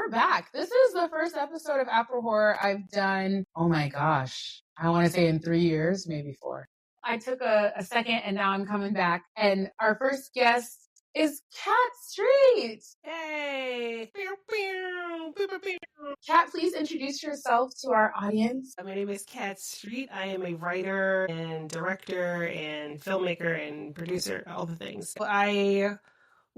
we're back. This is the first episode of Afro Horror I've done, oh my gosh, I want to say in 3 years, maybe 4. I took a second and now I'm coming back. And our first guest is Cat Street. Hey! Cat, please introduce yourself to our audience. My name is Cat Street. I am a writer and director and filmmaker and producer, all the things. I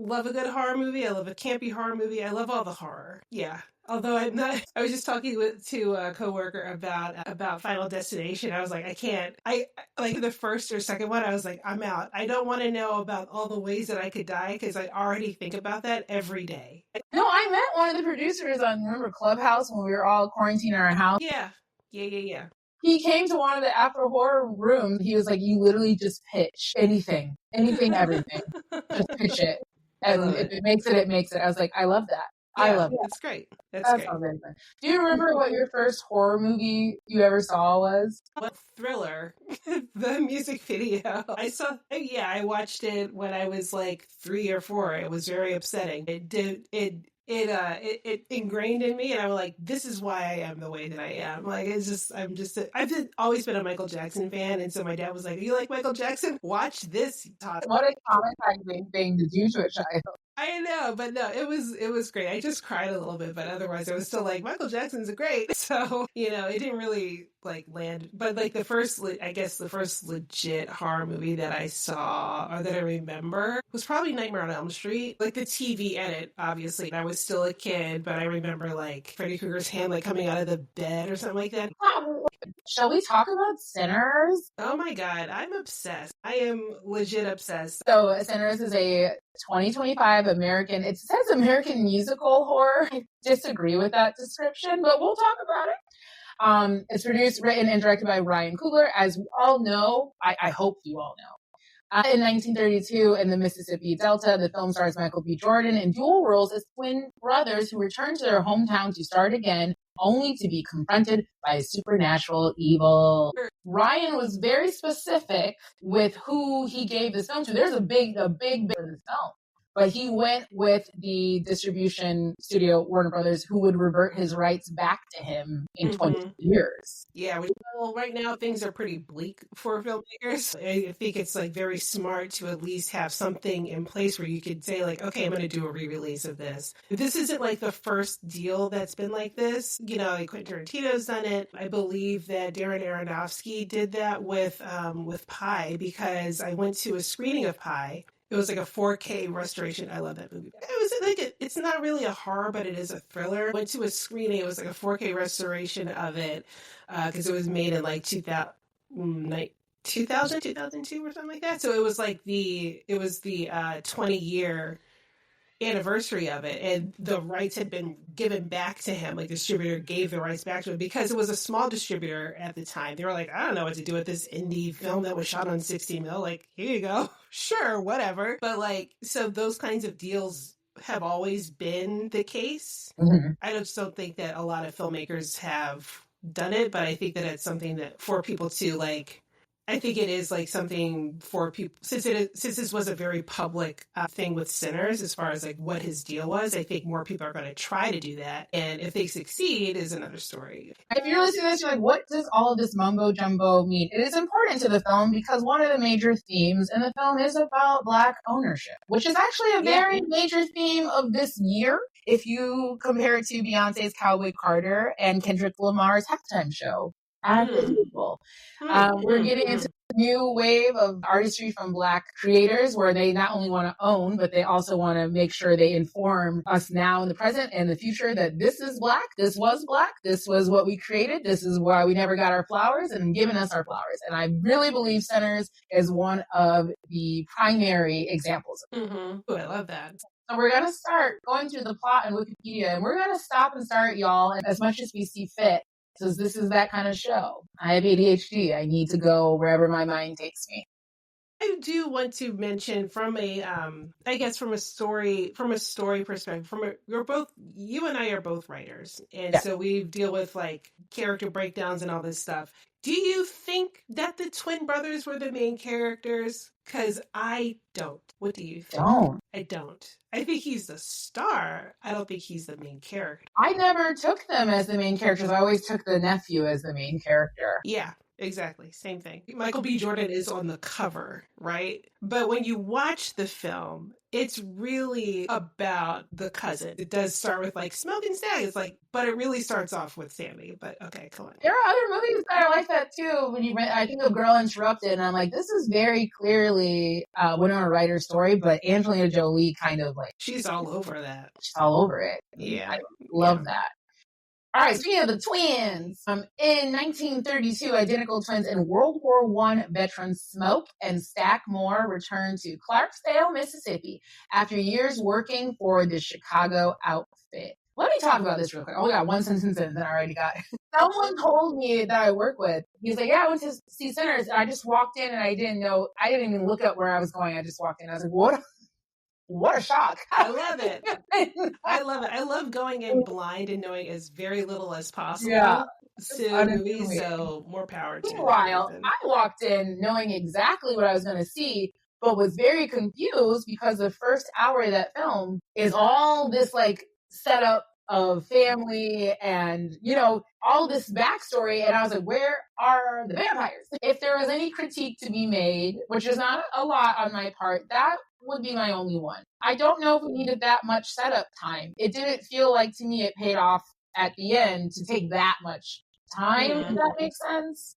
love a good horror movie. I love a campy horror movie. I love all the horror. Yeah. Although I'm not, I was just talking to a coworker about Final Destination. I was like, I can't. I like the first or second one. I was like, I'm out. I don't want to know about all the ways that I could die because I already think about that every day. No, I met one of the producers on, remember Clubhouse when we were all quarantined in our house? Yeah. He came to one of the Afro Horror rooms. He was like, you literally just pitch anything, everything. Just pitch it. And if it makes it, it makes it. I was like, I love that. Yeah, I love that. That's great. That's great. Sounds very fun. Do you remember what your first horror movie you ever saw was? What Thriller, the music video. I watched it when I was like 3 or 4. It was very upsetting. It ingrained in me, and I was like, this is why I am the way that I am. Like, I've always been a Michael Jackson fan, and so my dad was like, you like Michael Jackson? Watch this. What a traumatizing thing to do to a child. I know, but no, it was great. I just cried a little bit, but otherwise I was still like, Michael Jackson's great. So, it didn't really like land, but like the first legit horror movie that I saw or that I remember was probably Nightmare on Elm Street, like the TV edit, obviously. I was still a kid, but I remember like Freddy Krueger's hand like coming out of the bed or something like that. Shall we talk about Sinners? Oh my God, I'm obsessed. I am legit obsessed. So Sinners is a 2025 American, it says American musical horror. I disagree with that description, but we'll talk about it. It's produced, written, and directed by Ryan Coogler. As we all know, I hope you all know. In 1932, in the Mississippi Delta, the film stars Michael B. Jordan in dual roles as twin brothers who return to their hometown to start again, only to be confronted by supernatural evil. Ryan was very specific with who he gave this film to. There's a big bit of this film. But he went with the distribution studio, Warner Brothers, who would revert his rights back to him in 20 years. Yeah, well, right now things are pretty bleak for filmmakers. I think it's like very smart to at least have something in place where you could say like, okay, I'm going to do a re-release of this. This isn't like the first deal that's been like this. Like Quentin Tarantino's done it. I believe that Darren Aronofsky did that with Pi, because I went to a screening of Pi. It was like a 4K restoration. I love that movie. It was like it's not really a horror, but it is a thriller. Went to a screening. It was like a 4K restoration of it because it was made in like 2000, 2002 or something like that. So it was like the 20-year anniversary of it, and the rights had been given back to him. Like the distributor gave the rights back to him because it was a small distributor at the time. They were like, I don't know what to do with this indie film that was shot on 60 mil. Like, here you go. Sure, whatever. But like, so those kinds of deals have always been the case. Mm-hmm. I just don't think that a lot of filmmakers have done it, but I think that it's something that for people to like, I think it is like something for people, since this was a very public thing with Sinners, as far as like what his deal was. I think more people are going to try to do that, and if they succeed, is another story. If you're listening to this, you're like, what does all of this mumbo jumbo mean? It is important to the film because one of the major themes in the film is about Black ownership, which is actually a very major theme of this year. If you compare it to Beyonce's Cowboy Carter and Kendrick Lamar's Halftime Show. As usual. We're getting into a new wave of artistry from Black creators where they not only want to own, but they also want to make sure they inform us now in the present and the future that this is Black, this was what we created, this is why we never got our flowers, and giving us our flowers. And I really believe Sinners is one of the primary examples. Ooh, I love that. So we're going to start going through the plot in Wikipedia, and we're going to stop and start, y'all, as much as we see fit. So this is that kind of show. I have ADHD. I need to go wherever my mind takes me. I do want to mention from a, I guess from a story perspective, you and I are both writers. And so we deal with like character breakdowns and all this stuff. Do you think that the twin brothers were the main characters? Because I don't. What do you think? Don't. I don't. I think he's the star. I don't think he's the main character. I never took them as the main characters. I always took the nephew as the main character. Yeah, exactly. Same thing. Michael B. Jordan is on the cover, right? But when you watch the film, it's really about the cousin. It does start with like Smoking Stag. It's like, but it really starts off with Sammy. But okay, come on. There are other movies that are like that too. When you read, I think of Girl Interrupted, and I'm like, this is very clearly Winona Ryder's story, but Angelina Jolie kind of like she's all over that. She's all over it. Yeah, I love that. All right, speaking of the twins, in 1932, identical twins and World War I veterans Smoke and Stack Moore returned to Clarksdale, Mississippi after years working for the Chicago outfit. Let me talk about this real quick. I only got one sentence in that I already got. Someone told me that I work with. He was like, yeah, I went to see Sinners. And I just walked in and I didn't even look up where I was going. I just walked in. I was like, what a shock. I love it. I love it. I love going in blind and knowing as very little as possible. Yeah. To movies, so more power to Meanwhile, I walked in knowing exactly what I was going to see, but was very confused because the first hour of that film is all this like setup of family and, you know, all this backstory. And I was like, where are the vampires? If there was any critique to be made, which is not a lot on my part, that would be my only one. I don't know if we needed that much setup time. It didn't feel like to me it paid off at the end to take that much time, if that makes sense.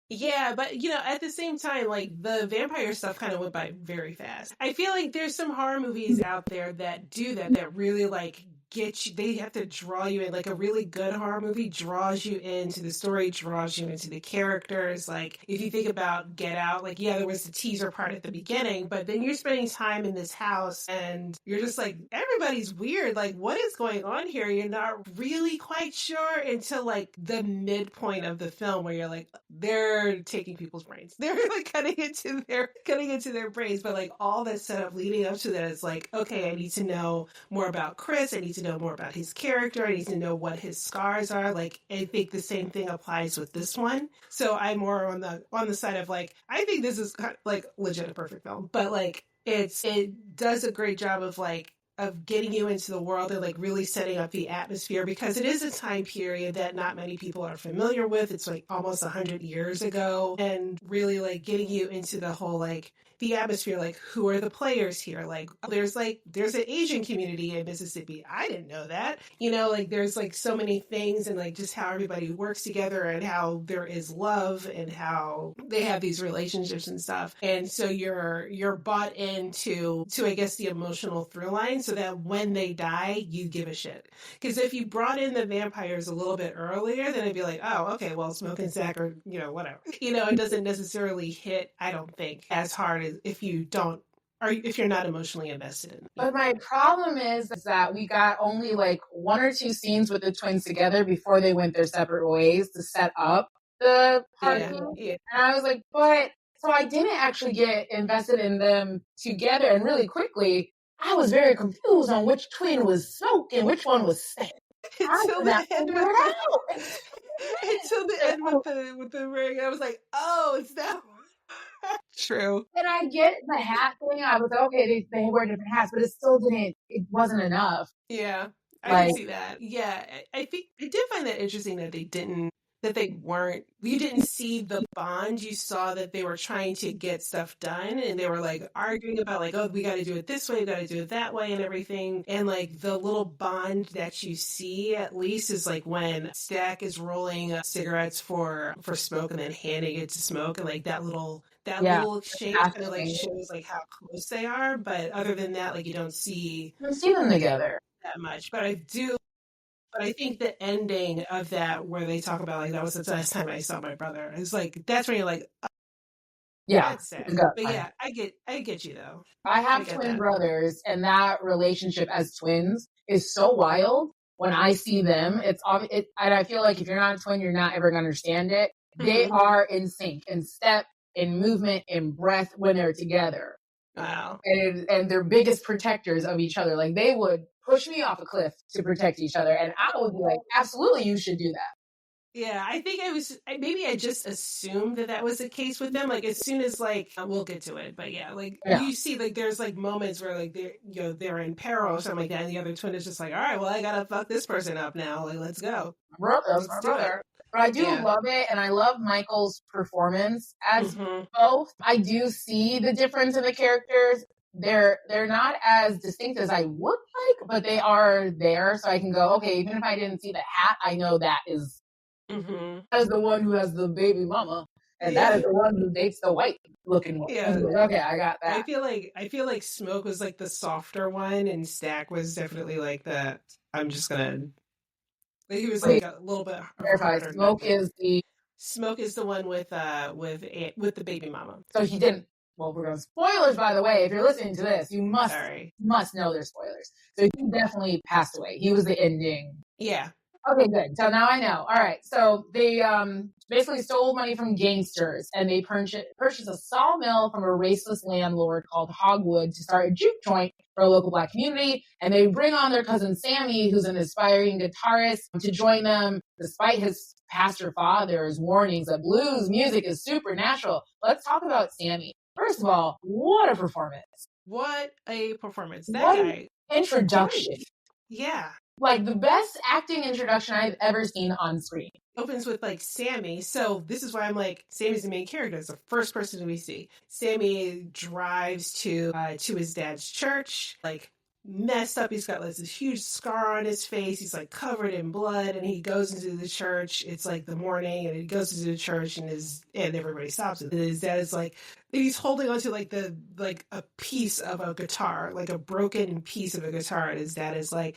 Yeah, but you know, at the same time, like the vampire stuff kind of went by very fast. I feel like there's some horror movies out there that do that really like get you, they have to draw you in. Like a really good horror movie draws you into the story, draws you into the characters. Like if you think about Get Out, like yeah, there was the teaser part at the beginning, but then you're spending time in this house and you're just like, everybody's weird. Like what is going on here? You're not really quite sure until like the midpoint of the film where you're like, they're taking people's brains. They're like cutting into their brains. But like all that setup leading up to that is like, okay, I need to know more about Chris. I need to know more about his character. I need to know what his scars are. Like I think the same thing applies with this one. So I'm more on the side of like, I think this is kind of like legit a perfect film. But like it does a great job of getting you into the world and like really setting up the atmosphere because it is a time period that not many people are familiar with. It's like almost 100 years ago and really like getting you into the whole like the atmosphere, like who are the players here? Like there's an Asian community in Mississippi. I didn't know that. You know, like there's like so many things and like just how everybody works together and how there is love and how they have these relationships and stuff. And so you're bought into I guess the emotional through line so that when they die, you give a shit. Because if you brought in the vampires a little bit earlier, then it'd be like, oh, okay, well, Smoke and Zach or, you know, whatever. You know, it doesn't necessarily hit, I don't think, as hard as if you don't, or if you're not emotionally invested in it. But my problem is that we got only like one or two scenes with the twins together before they went their separate ways to set up the party. Yeah. And I was like, so I didn't actually get invested in them together. And really quickly, I was very confused on which twin was Smoke and which one was Sam. Until the end with the ring, I was like, oh, it's that one. True. And I get the hat thing. I was like, okay, they wear different hats, but it wasn't enough. Yeah, I can see that. Yeah, I think I did find that interesting that you didn't see the bond. You saw that they were trying to get stuff done and they were like arguing about like, oh, we got to do it this way, we got to do it that way and everything. And like the little bond that you see at least is like when Stack is rolling cigarettes for Smoke and then handing it to Smoke and like that little exchange kind of like shows like how close they are. But other than that, like you don't see them together that much. But I think the ending of that where they talk about like that was the last time I saw my brother. It's like that's when you're like, oh, yeah, that's sad. But yeah, I get you though. I have twin brothers, and that relationship as twins is so wild. When I see them, and I feel like if you're not a twin, you're not ever gonna understand it. They are in sync, in step, in movement, in breath when they're together. Wow. And they're biggest protectors of each other. Like they would push me off a cliff to protect each other. And I would be like, absolutely, you should do that. Yeah, I think maybe I just assumed that was the case with them. Like as soon as like we'll get to it, but yeah, like Yeah. you see, like there's like moments where like they're in peril or something like that, and the other twin is just like, all right, well I gotta fuck this person up now. Like let's go, That's my let's do it. brother. But I do Yeah. love it, and I love Michael's performance as Mm-hmm. both. I do see the difference in the characters. They're not as distinct as I would like, but they are there, so I can go, okay, even if I didn't see the hat, I know that is the one who has the baby mama, and that is the one who dates the white looking one. Yeah. Okay, I got that. I feel like Smoke was like the softer one, and Stack was definitely like the I'm just gonna. He was like a little bit harder. Smoke is the one with the baby mama. So he didn't. Well, we're going spoilers, by the way. If you're listening to this, you must know there's spoilers. So he definitely passed away. He was the ending. Yeah. Okay, good. So now I know. All right. So they basically stole money from gangsters, and they purchased a sawmill from a raceless landlord called Hogwood to start a juke joint for a local Black community. And they bring on their cousin Sammy, who's an aspiring guitarist, to join them, despite his pastor father's warnings that blues music is supernatural. Let's talk about Sammy. First of all, what a performance! What a performance! That what guy. Introduction. Yeah. Like the best acting introduction I've ever seen on screen. Opens with like Sammy. So this is why I'm like, Sammy's the main character. It's the first person we see. Sammy drives to his dad's church, like messed up. He's got like this huge scar on his face. He's like covered in blood, and he goes into the church. It's like the morning, and he goes into the church, and everybody stops. And his dad is like, he's holding onto like a piece of a guitar, like a broken piece of a guitar, and his dad is like,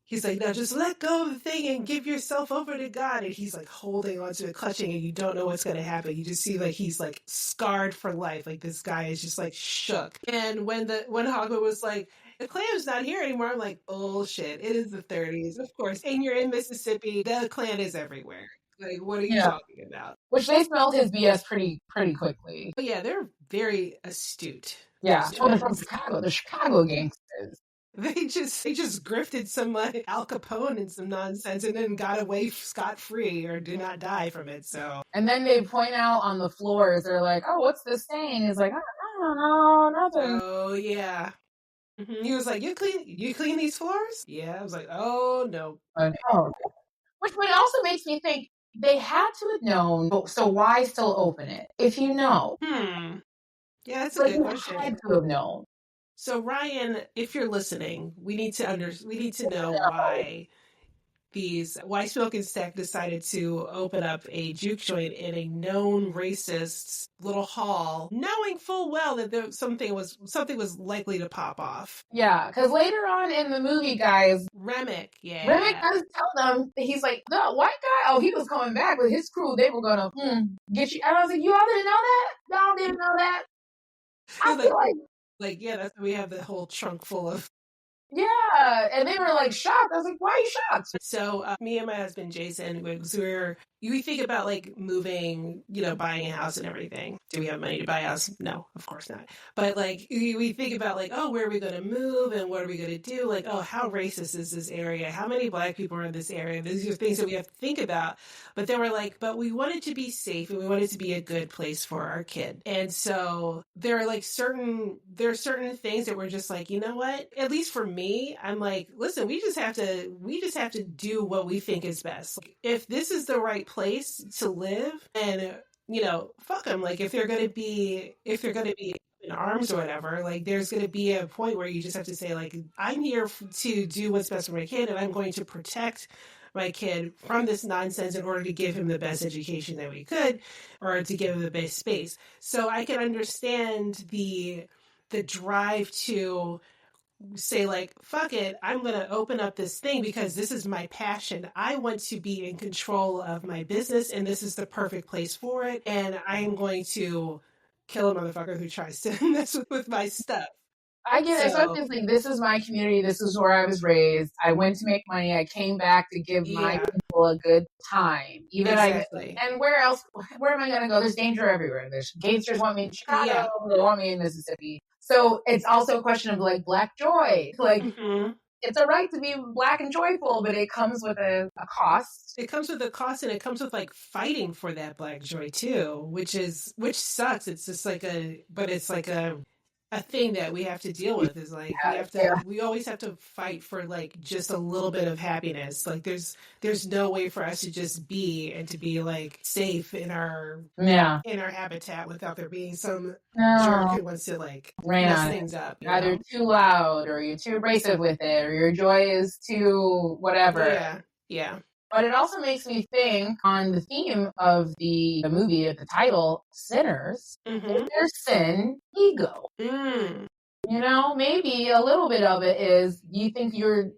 he's like, now just let go of the thing and give yourself over to God. And he's like holding onto it, clutching, and you don't know what's going to happen. You just see like he's like scarred for life. Like this guy is just like shook. And when Hogwarts was like, the Klan's not here anymore, I'm like, oh shit, it is the 30s, of course. And you're in Mississippi, the Klan is everywhere. Like, what are you talking about? Which they smelled his BS pretty quickly. But yeah, they're very astute. Yeah, well, they're from Chicago. They're Chicago gangsters. They just grifted some like Al Capone and some nonsense, and then got away scot-free or did not die from it. So, and then they point out on the floors. They're like, "Oh, what's this stain?" He's like, "I don't know, nothing." Oh yeah. He was like, "You clean these floors?" Yeah. I was like, "Oh no." Oh. Which also makes me think they had to have known. So why still open it if you know? Yeah, that's a good question. Had to have known. So Ryan, if you're listening, we need to know why Smoke and Stack decided to open up a juke joint in a known racist little hall, knowing full well that something was likely to pop off. Yeah, because later on in the movie, guys, Remick does tell them, he's like, the white guy, he was coming back with his crew, they were gonna get you. And I was like, you all didn't know that? Y'all didn't know that? I feel like, yeah, that's we have the whole trunk full of. Yeah, and they were like shocked. I was like, why are you shocked? So me and my husband Jason, we think about like moving, buying a house and everything. Do we have money to buy a house? No, of course not. But like we think about like, oh, where are we going to move and what are we going to do? Like, oh, how racist is this area? How many Black people are in this area? These are things that we have to think about. But then we're like, but we want it to be safe and we want it to be a good place for our kid. And so there are certain things that we're just like, you know what? At least for me, I'm like, listen, we just have to do what we think is best. Like, if this is the right place to live, and fuck them. Like if they're gonna be in arms or whatever, like there's gonna be a point where you just have to say like, I'm here to do what's best for my kid, and I'm going to protect my kid from this nonsense in order to give him the best education that we could, or to give him the best space. So I can understand the drive to say like, fuck it, I'm going to open up this thing because this is my passion. I want to be in control of my business, and this is the perfect place for it. And I am going to kill a motherfucker who tries to mess with my stuff. I get it. So I'm this is my community. This is where I was raised. I went to make money. I came back to give my people a good time. And where else? Where am I going to go? There's danger everywhere. There's gangsters want me in Chicago. They want me in Mississippi. So it's also a question of like Black joy. Like it's a right to be Black and joyful, but it comes with a cost. It comes with a cost, and it comes with like fighting for that Black joy too, which sucks. It's just like but it's like a thing that we have to deal with. Is like we always have to fight for like just a little bit of happiness. Like there's no way for us to just be and to be like safe in our habitat without there being some jerk who wants to like mess things up. Either too loud, or you're too abrasive with it, or your joy is too whatever. Yeah. But it also makes me think on the theme of the movie, the title, Sinners. Is there sin, ego? You know, maybe a little bit of it is you think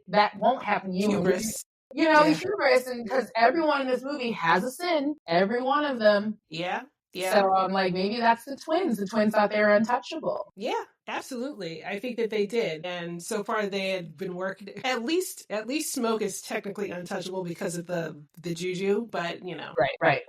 that won't happen to you. Hubris. Hubris, and because everyone in this movie has a sin, every one of them. Yeah. So I'm like, maybe that's the twins out there are untouchable. Yeah, absolutely. I think that they did. And so far they had been working, at least Smoke is technically untouchable because of the juju, but you know. Right.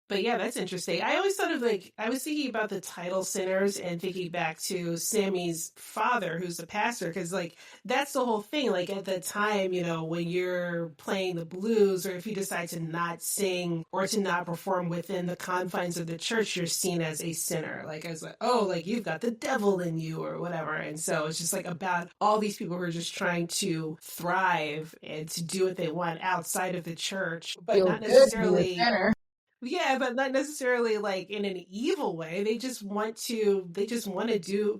But yeah, that's interesting. I always thought of I was thinking about the title Sinners and thinking back to Sammy's father, who's a pastor, because like that's the whole thing. Like at the time, you know, when you're playing the blues, or if you decide to not sing or to not perform within the confines of the church, you're seen as a sinner. Like as like, oh, like you've got the devil in you or whatever. And so it's just like about all these people who are just trying to thrive and to do what they want outside of the church, but not necessarily. Yeah, but not necessarily like in an evil way. They just want to live. They just want to do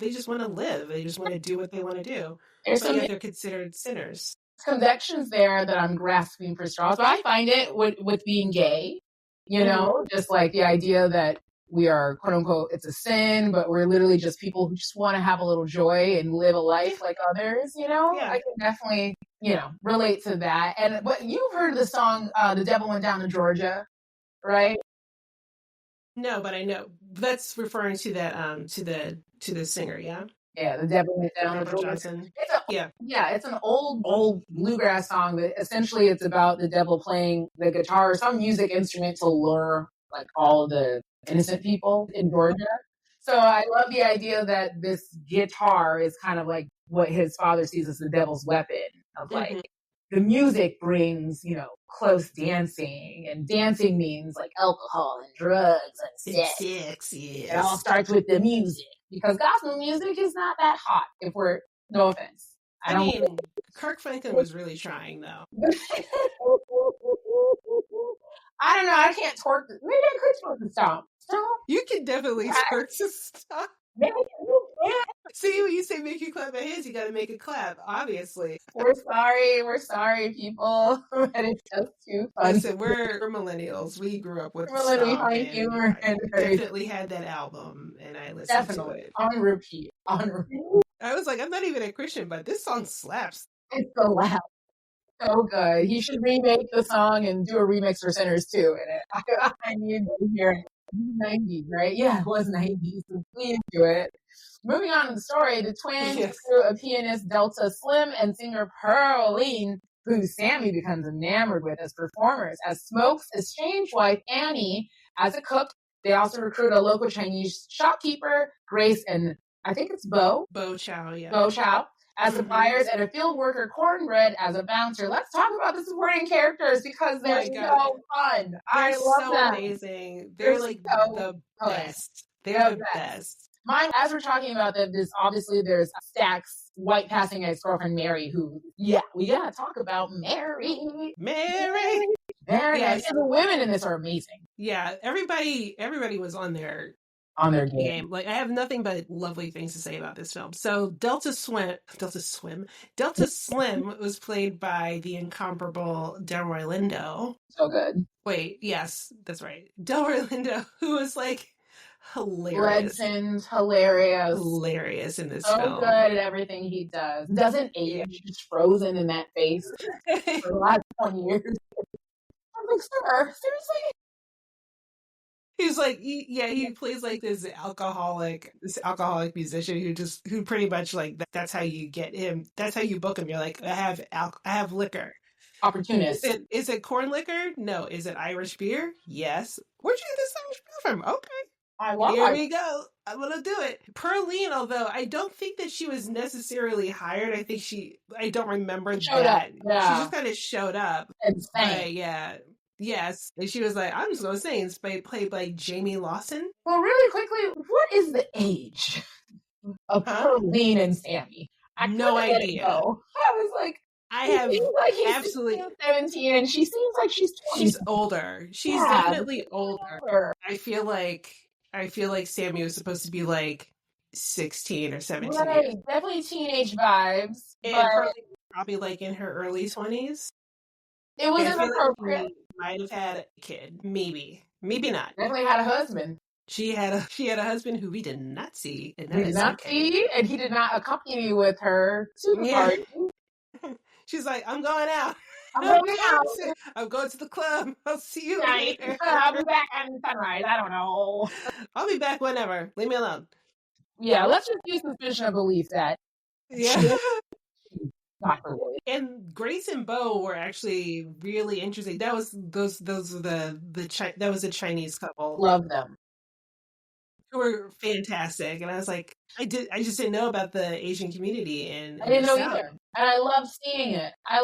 what they want to do. They're considered sinners. Connections there that I'm grasping for straws. But I find it with being gay, you know, just like the idea that we are, quote unquote, it's a sin, but we're literally just people who just want to have a little joy and live a life like others, you know? I can definitely, you know, relate to that. And but you've heard the song, The Devil Went Down to Georgia, right? No, but I know that's referring to that to the singer, yeah. Yeah, The Devil Went Down to Georgia. It's an old bluegrass song that essentially it's about the devil playing the guitar or some music instrument to lure like all the innocent people in Georgia. So I love the idea that this guitar is kind of like what his father sees as the devil's weapon of like the music brings, you know, close dancing, and dancing means like alcohol and drugs and sex. Yes. It all starts with the music because gospel music is not that hot. No offense. I mean, Kirk Franklin was really trying though. I don't know. I can't twerk. Maybe I could twerk the stomp. You can definitely twerk the stomp. Maybe you can. See, when you say make you clap my hands, you got to make it clap, obviously. We're sorry, people. But it's just too fun. Listen, we're millennials. We grew up with stomp, humor, and definitely had that album, and I listened to it on repeat. I was like, I'm not even a Christian, but this song slaps. It's so loud. So good. He should remake the song and do a remix for Sinners too. And I need to hear it. 90s, right? Yeah, it was 90s. So please do it. Moving on to the story, the twins through a pianist Delta Slim and singer Pearline, who Sammy becomes enamored with as performers, as Smoke's estranged wife Annie as a cook. They also recruit a local Chinese shopkeeper, Grace, and I think it's Bo Chow as suppliers, and a field worker Cornbread as a bouncer. Let's talk about the supporting characters because they're so fun. I love them. Amazing. They're like the best. They're the best. Mine, as we're talking about this, obviously there's Stack's white passing ex-girlfriend Mary, who, we gotta talk about Mary. Yes. And the women in this are amazing. Yeah, everybody was on their game. Like, I have nothing but lovely things to say about this film. So Delta Slim was played by the incomparable Delroy Lindo. So good. Wait, yes, that's right. Delroy Lindo, who was like hilarious. Legend, hilarious in this film. film. So good at everything he does. Doesn't age, just frozen in that face for the last 20 years. I'm like, sir, seriously? He's like, he plays like this alcoholic musician who pretty much like, that's how you get him. That's how you book him. You're like, I have liquor. Opportunist. Is it corn liquor? No. Is it Irish beer? Yes. Where'd you get this Irish beer from? Okay. I love Here it. we go. I'm gonna do it. Pearline, although I don't think that she was necessarily hired. I don't remember Showed up. that. She Yeah. just kind of showed up. And sang. But yeah. Yes. And she was like, I'm just gonna sing. It's played by Jamie Lawson. Well, really quickly, what is the age of Pearline and Sammy? I No couldn't let it idea. go. I was like, I he have seems like he's absolutely 16, 17, and she seems like she's 20. She's older. She's definitely older. I feel like Sammy was supposed to be like 16 or 17 Right, years. definitely teenage vibes. And But Pearline probably like in her early 20s. it was I feel inappropriate. like she might have had a kid. Maybe not. Definitely had a husband. She had a husband who we did not see. And that We did is not okay. see, and he did not accompany me with her to the party. She's like, I'm going out. I'm going out. I'm going to the club. I'll see you later. I'll be back on sunrise. I don't know. I'll be back whenever. Leave me alone. Yeah, let's just use suspicion of belief that. Yeah. And Grace and Bo were actually really interesting. That was that was a Chinese couple. Love them. Who were fantastic. And I was like, I just didn't know about the Asian community in I didn't know South. either. And I love seeing it. I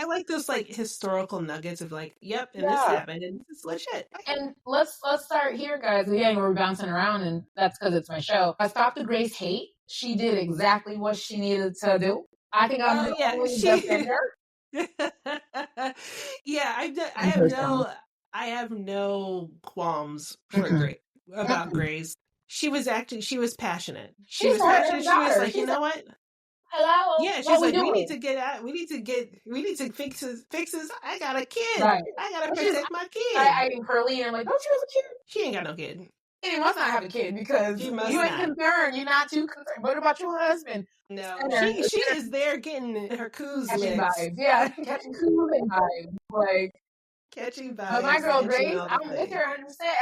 like those like historical nuggets of like, yep, and this happened and this is legit. And let's start here, guys. Again, we're bouncing around, and that's because it's my show. I stopped the Grace hate. She did exactly what she needed to do. I think I'm the only defender. Yeah, I have no qualms for about Grace. She was passionate. She was passionate. She was like, you know what? Hello. Yeah, she's like, we need to get out. We need to fix this. I got a kid. Right. I gotta protect my kid. I think Pearline, I'm like, don't you have a kid? She ain't got no kid. He must not have a kid because you ain't concerned. You're not too concerned. What about your husband? No, she is there getting her coos catching vibes. Yeah, catching coos and vibes. Like catching vibes. But my girl Grace, I'm with her 100%.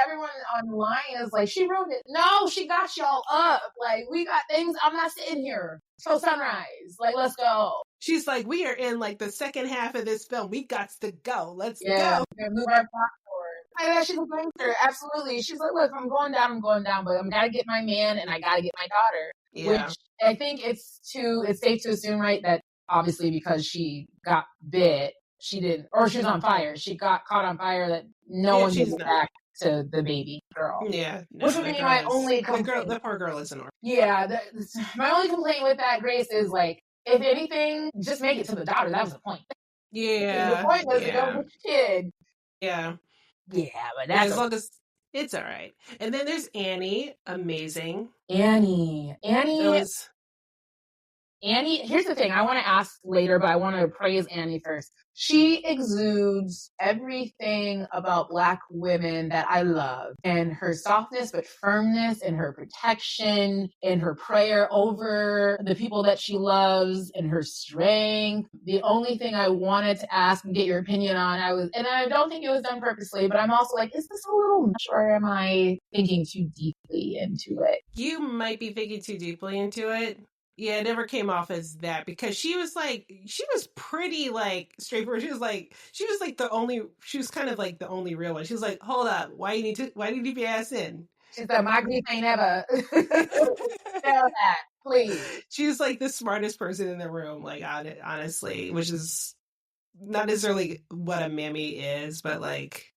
Everyone online is like, she ruined it. No, she got y'all up. Like, we got things. I'm not sitting here till sunrise. Like, let's go. She's like, we are in like the second half of this film. We got to go. Let's go. Move our plot forward. Yeah, she's a gangster. Absolutely. She's like, look, I'm going down, but I'm gotta get my man and I gotta get my daughter. Yeah. Which I think it's safe to assume, right, that obviously because she got bit, she was on fire. She got caught on fire that no one gave back to the baby girl. Yeah. No, which would be my only complaint. The poor girl is an orphan. Yeah. My only complaint with that, Grace, is like, if anything, just make it to the daughter. That was the point. Yeah. The point was to go with the kid. Yeah. Yeah, but that's as long as it's all right. And then there's Annie, amazing. Annie. Here's the thing. I want to ask later, but I want to praise Annie first. She exudes everything about Black women that I love, and her softness but firmness, and her protection, and her prayer over the people that she loves, and her strength. The only thing I wanted to ask and get your opinion on, and I don't think it was done purposely, but I'm also like, is this a little much, or am I thinking too deeply into it? You might be thinking too deeply into it. Yeah, it never came off as that because she was pretty like straightforward. She was kind of like the only real one. She was like, hold up, why do you need your ass in? She said, my grief ain't ever tell that, please. She was like the smartest person in the room, like honestly, which is not necessarily what a mammy is, but like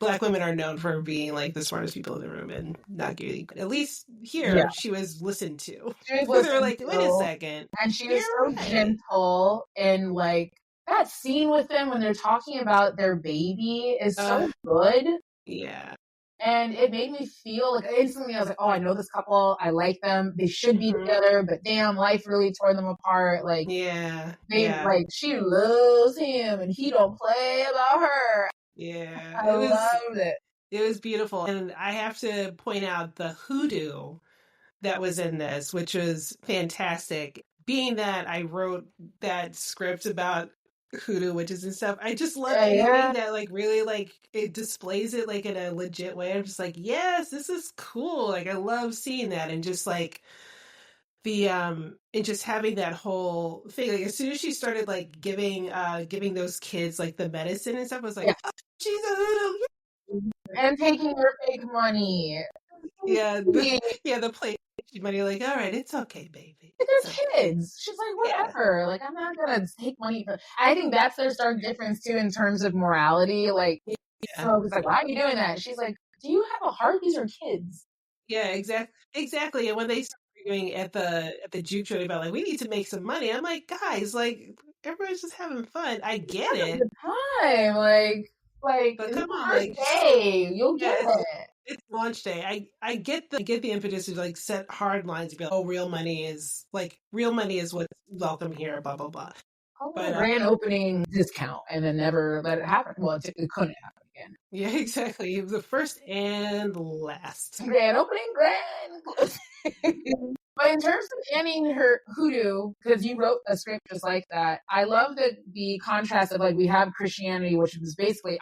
Black women are known for being like the smartest people in the room and not getting. At least here, she was listened to. They were like, wait a second, and she was so gentle, and like that scene with them when they're talking about their baby is so good. Yeah, and it made me feel like instantly. I was like, oh, I know this couple. I like them. They should be together, but damn, life really tore them apart. Like, like she loves him, and he don't play about her. Yeah, I loved it. It was beautiful. And I have to point out the hoodoo that was in this, which was fantastic. Being that I wrote that script about hoodoo witches and stuff, I just love anything that like really like it displays it like in a legit way. I'm just like, yes, this is cool. Like I love seeing that, and just like and just having that whole thing. Like as soon as she started like giving those kids like the medicine and stuff, I was like, oh, she's a hoodoo. and taking your fake money. Yeah, the play money. Like, all right, it's okay, baby. They're kids. She's like, whatever. Like, I'm not gonna take money for. I think that's their stark difference too in terms of morality. Like, so it's like, why are you doing that? She's like, do you have a heart? These are kids. Yeah, exactly. And when they start arguing at the juke joint about like we need to make some money, I'm like, guys, like everybody's just having fun. I get it. Time, like But it's come the on, first like day, you'll get it. it's launch day. I get the impetus to like set hard lines and be like, oh, real money is what's welcome here, blah blah blah. But grand opening discount and then never let it happen. Well, it couldn't happen again. Yeah, exactly. It was the first and last. Grand opening, grand closing. But in terms of Annie her hoodoo, because you wrote a script just like that, I love the contrast of like we have Christianity, which was basically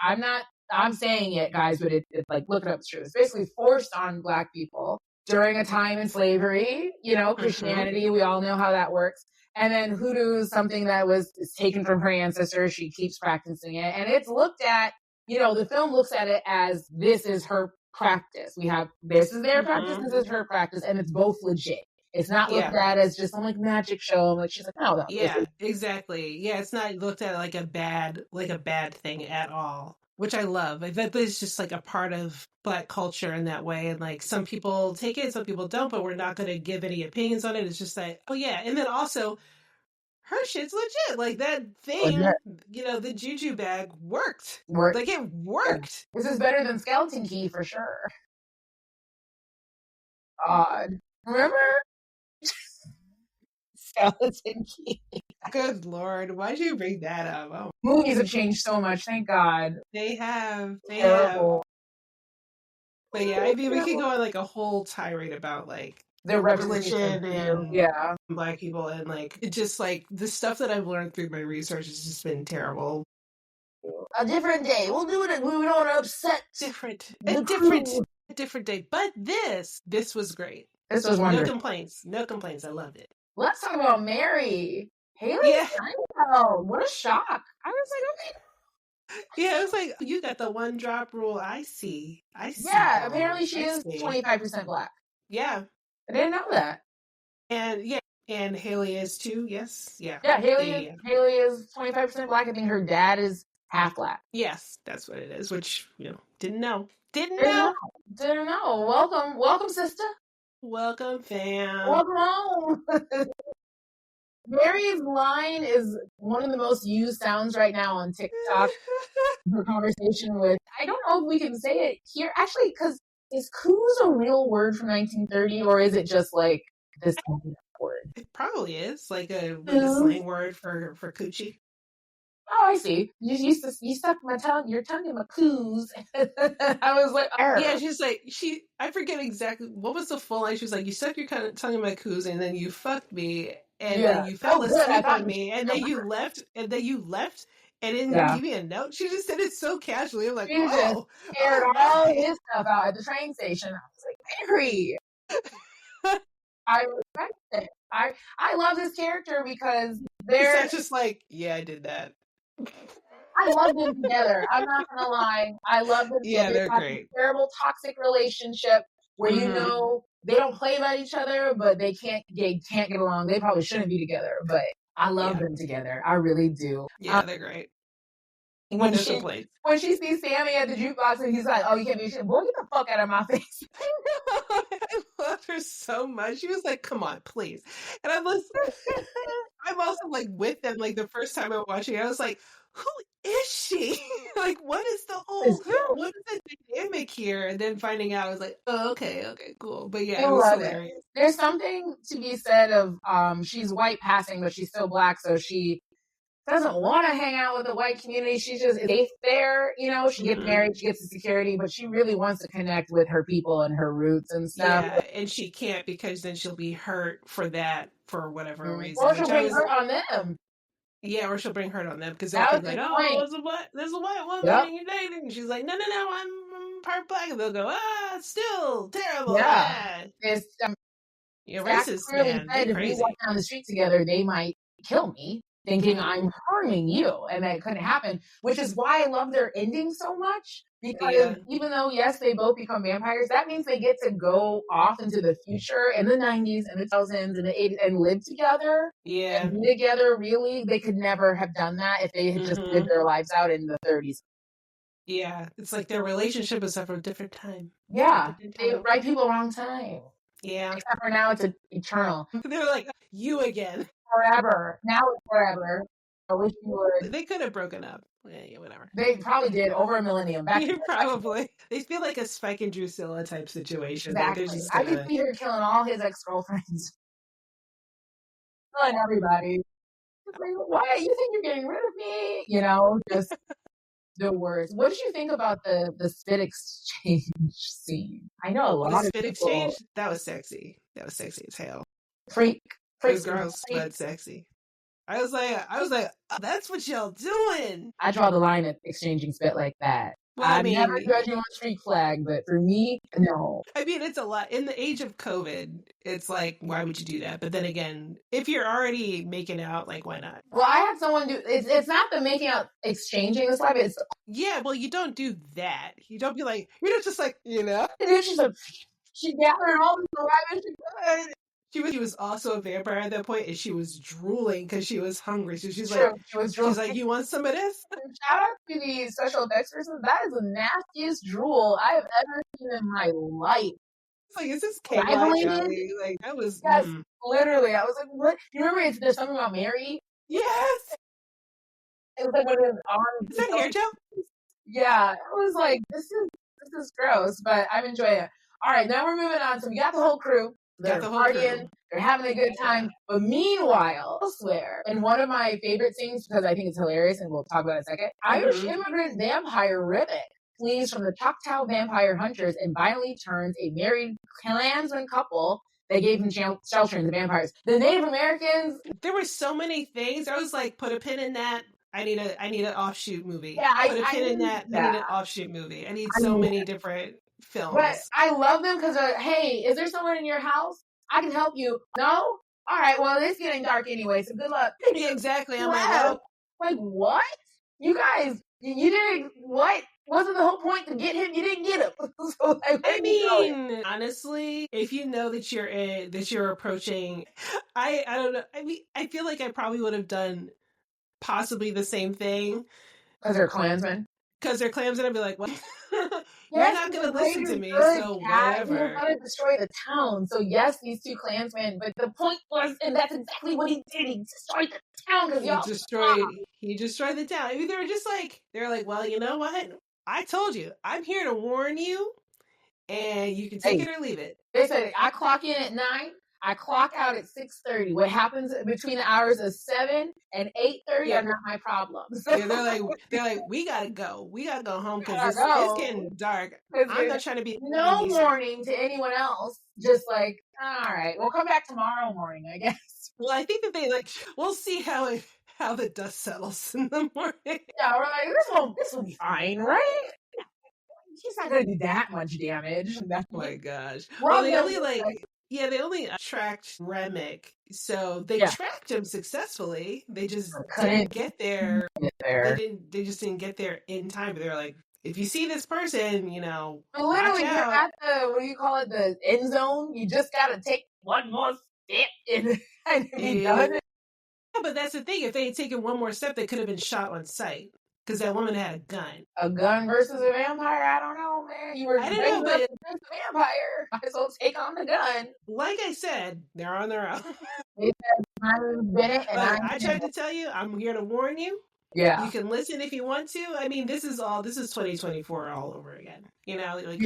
I'm saying it, guys, but it like look it up, it's true. It's basically forced on Black people during a time in slavery. You know, Christianity, we all know how that works. And then hoodoo is something that was taken from her ancestors. She keeps practicing it, and it's looked at. You know, the film looks at it as this is her practice. We have this is their practice, this is her practice, and it's both legit. It's not looked at as just some like magic show. Like she's like, no. Yeah, exactly. Yeah, it's not looked at like a bad thing at all, which I love. That is just like a part of Black culture in that way. And like some people take it, some people don't, but we're not going to give any opinions on it. It's just like, oh yeah. And then also her shit's legit. Like that thing, you know, the juju bag worked. Like it worked. This is better than Skeleton Key for sure. Odd. Remember? Skeleton Key. Good Lord. Why'd you bring that up? Oh. Movies have changed so much, thank God. They have. But yeah, I mean, we could go on like a whole tirade about like the religion and Black people, and like it just like the stuff that I've learned through my research has just been terrible. A different day. We'll do it. We don't want to upset. A different day. But this was great. This was wonderful. No complaints. I loved it. Let's talk about Mary. Haley Steinfeld. What a shock. I was like, okay. Yeah, it was like, you got the one drop rule. I see. Yeah, apparently she is 25% Black. Yeah. I didn't know that. And Haley is too, yes. Yeah. Yeah, Haley is 25% Black. I think her dad is half Black. Yes, that's what it is, which, you know, didn't know. Didn't know. Welcome, sister. Welcome, fam. Welcome home. Mary's line is one of the most used sounds right now on TikTok. Her conversation with, I don't know if we can say it here, actually, because is coos a real word from 1930, or is it just like this word? It probably is, like a slang word for coochie. Oh, I see. You stuck your tongue in my coos. I was like, arr. Yeah, she's like, I forget exactly, what was the full line? She was like, you stuck your tongue in my coos, and then you fucked me, and then you fell asleep on me, and then you left, and didn't give me a note. She just said it so casually. I'm like, she just aired all his stuff out at the train station. I was like, Mary. I respect it. I love this character because they're just like, yeah, I did that. I love them together. I'm not gonna lie. I love them together. They're great. A terrible toxic relationship where you know they don't play about each other, but they can't get along. They probably shouldn't be together, but I love them together. I really do. Yeah, they're great. When she sees Sammy at the jukebox and he's like, "Oh, you can't be shit. Boy, get the fuck out of my face." I love her so much. She was like, "Come on, please." And I'm also like with them. Like the first time I was watching, I was like, "Who is she? Like, what is the dynamic here?" And then finding out, I was like, "Oh, okay, cool." But yeah, it was hilarious. There's something to be said of she's white passing, but she's still Black, so she doesn't want to hang out with the white community. She's just safe there, you know. She gets married, she gets the security, but she really wants to connect with her people and her roots and stuff. Yeah, and she can't because then she'll be hurt for whatever reason. Or she'll bring hurt on them. Yeah, or she'll bring hurt on them because they'll think like, "Oh, there's a white woman and you're dating." And she's like, "No, I'm part Black." And they'll go, "It's still terrible." Yeah, it's racist, man. If we walk down the street together, they might kill me. thinking I'm harming you, and that couldn't happen, which is why I love their ending so much. Because even though, yes, they both become vampires, that means they get to go off into the future in the 90s and the 2000s and the 80s and live together. Yeah. And be together, really. They could never have done that if they had just lived their lives out in the 30s. Yeah. It's like their relationship is of a different time. Yeah. Right people, wrong time. Yeah. Except for now, it's eternal. They're like, you again. Forever. Now it's forever. I wish you would. They could have broken up. Yeah, whatever. They probably did over a millennium back. Probably. They feel like a Spike and Drusilla type situation. Exactly. Just I could see her killing all his ex-girlfriends. Killing everybody. Like, why? You think you're getting rid of me? You know, just the worst. What did you think about the spit exchange scene? I know a lot of spit exchange? That was sexy. That was sexy as hell. Freak. It was gross, but sexy. I was like, oh, that's what y'all doing. I draw the line at exchanging spit like that. Well, I'm never judging on street flag, but for me, no. I mean, it's a lot. In the age of COVID, it's like, why would you do that? But then again, if you're already making out, like, why not? Well, I had someone do, it's not the making out, exchanging the slap, it's... Yeah, well, you don't do that. You don't be like, you're just like, you know? And then she's like, she gathered all this alive and she could. She was also a vampire at that point, and she was drooling because she was hungry. So she's True. like, she's like, you want some of this? Shout out to the special effects person. That is the nastiest drool I have ever seen in my life. It's like, is this K-Jelly? Like, that was... Yes, literally. I was like, what? You remember there's something about Mary? Yes! It was like when it was on... Is that hair gel? Yeah. I was like, this is gross, but I'm enjoying it. All right, now we're moving on. So we got the whole crew. They're partying, they're having a good time. But meanwhile, elsewhere, in one of my favorite scenes, because I think it's hilarious, and we'll talk about it in a second, Irish immigrant vampire Ribbit flees from the Choctaw vampire hunters and violently turns a married Klansman couple that gave him shelter in the vampires. The Native Americans... There were so many things. I was like, put a pin in that. I need an offshoot movie. Yeah, put a pin in that. I need an offshoot movie. I need so many different films. But I love them because, hey, is there someone in your house? I can help you. No? All right, well, it's getting dark anyway, so good luck. Yeah, exactly. I'm like, what? You guys, you didn't, what? Wasn't the whole point to get him? You didn't get him. So, like, I mean, honestly, if you know that you're approaching, I don't know. I mean, I feel like I probably would have done possibly the same thing. Because they're Klansmen? Because they're Klansmen, I'd be like, what? You're not going to listen to me, so whatever. You're going to destroy the town. So yes, these two Klansmen, but the point was, and that's exactly what he did. He destroyed the town because he destroyed the town. I mean, they're like, well, you know what? I told you, I'm here to warn you, and you can take it or leave it. They said, I clock in at 9. I clock out at 6:30. What happens between the hours of 7 and 8:30 are not my problems. Yeah, they're like, we gotta go. We gotta go home because it's getting dark. I'm not trying to be no warning to anyone else. Just like, all right, we'll come back tomorrow morning, I guess. Well, I think that we'll see how the dust settles in the morning. Yeah, we're like, this will be fine, right? She's not gonna do that much damage. Oh my gosh. Well, they only tracked Remick, so they tracked him successfully. They just didn't get there. They just didn't get there in time. But they're like, if you see this person, you know, literally, you're at the, what do you call it, the end zone. You just gotta take one more step and be done. Yeah, but that's the thing. If they had taken one more step, they could have been shot on sight. Because that woman had a gun. A gun versus a vampire? I don't know, man. You were I don't know, but a vampire. Might as well take on the gun. Like I said, they're on their own. They said, I'm Bennett, and I tried to tell you, I'm here to warn you. Yeah. You can listen if you want to. I mean, this is 2024 all over again. You know, like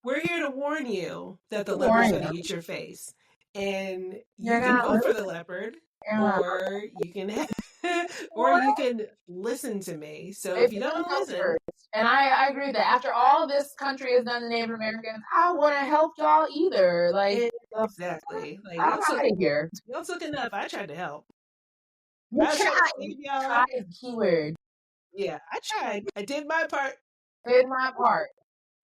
we're here to warn you that the leopard's going to eat your face. And you can vote for the leopard. Or you can you can listen to me. So if you don't listen, and I agree that after all this country has done to Native Americans, I want to help y'all either. Like exactly. Like I'm out of here. Y'all took enough. I tried to help. I tried. Keyword. Yeah, I tried. I did my part.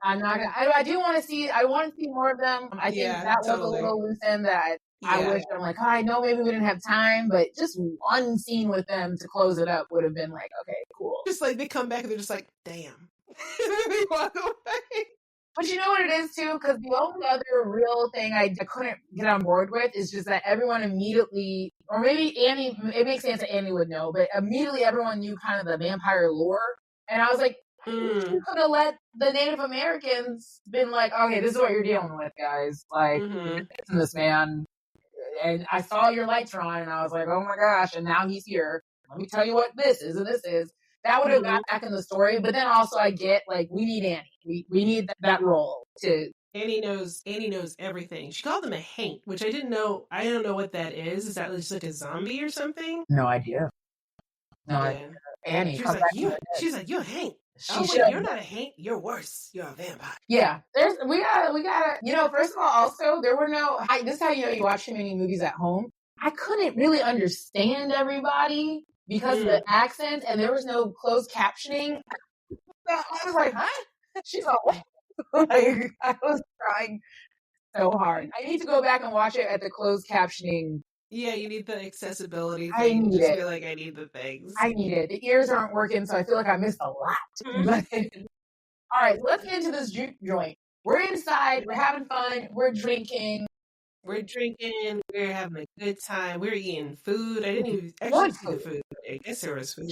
I'm not gonna. I do want to see. I want to see more of them. I think that was a little loose end that I wish, I'm like, I know maybe we didn't have time, but just one scene with them to close it up would have been like, okay, cool. Just like they come back and they're just like, damn. They walk away. But you know what it is too? Because the only other real thing I couldn't get on board with is just that everyone immediately, or maybe Annie, it makes sense that Annie would know, but immediately everyone knew kind of the vampire lore. And I was like, you could have let the Native Americans been like, okay, this is what you're dealing with, guys. Like, this man. And I saw your lights are on, and I was like, oh my gosh, and now he's here. Let me tell you what this is and this is. That would have got back in the story, but then also I get, like, we need Annie. We need that role to... Annie knows everything. She called him a haint, which I didn't know. I don't know what that is. Is that just like a zombie or something? No idea. No idea. Annie. She's like, you're a haint. You're not a haint. You're worse. You're a vampire. Yeah. We gotta, you know, first of all, also, there were no, this is how you know you watch too many movies at home. I couldn't really understand everybody because of the accent, and there was no closed captioning. I was like, huh? She's all, like, I was trying so hard. I need to go back and watch it at the closed captioning. Yeah, you need the accessibility thing. I need it. Feel like I need the things. I need it. The ears aren't working, so I feel like I missed a lot. All right, let's get into this joint. We're inside. We're having fun. We're drinking. We're having a good time. We're eating food. I didn't even actually see the food. I guess there was food.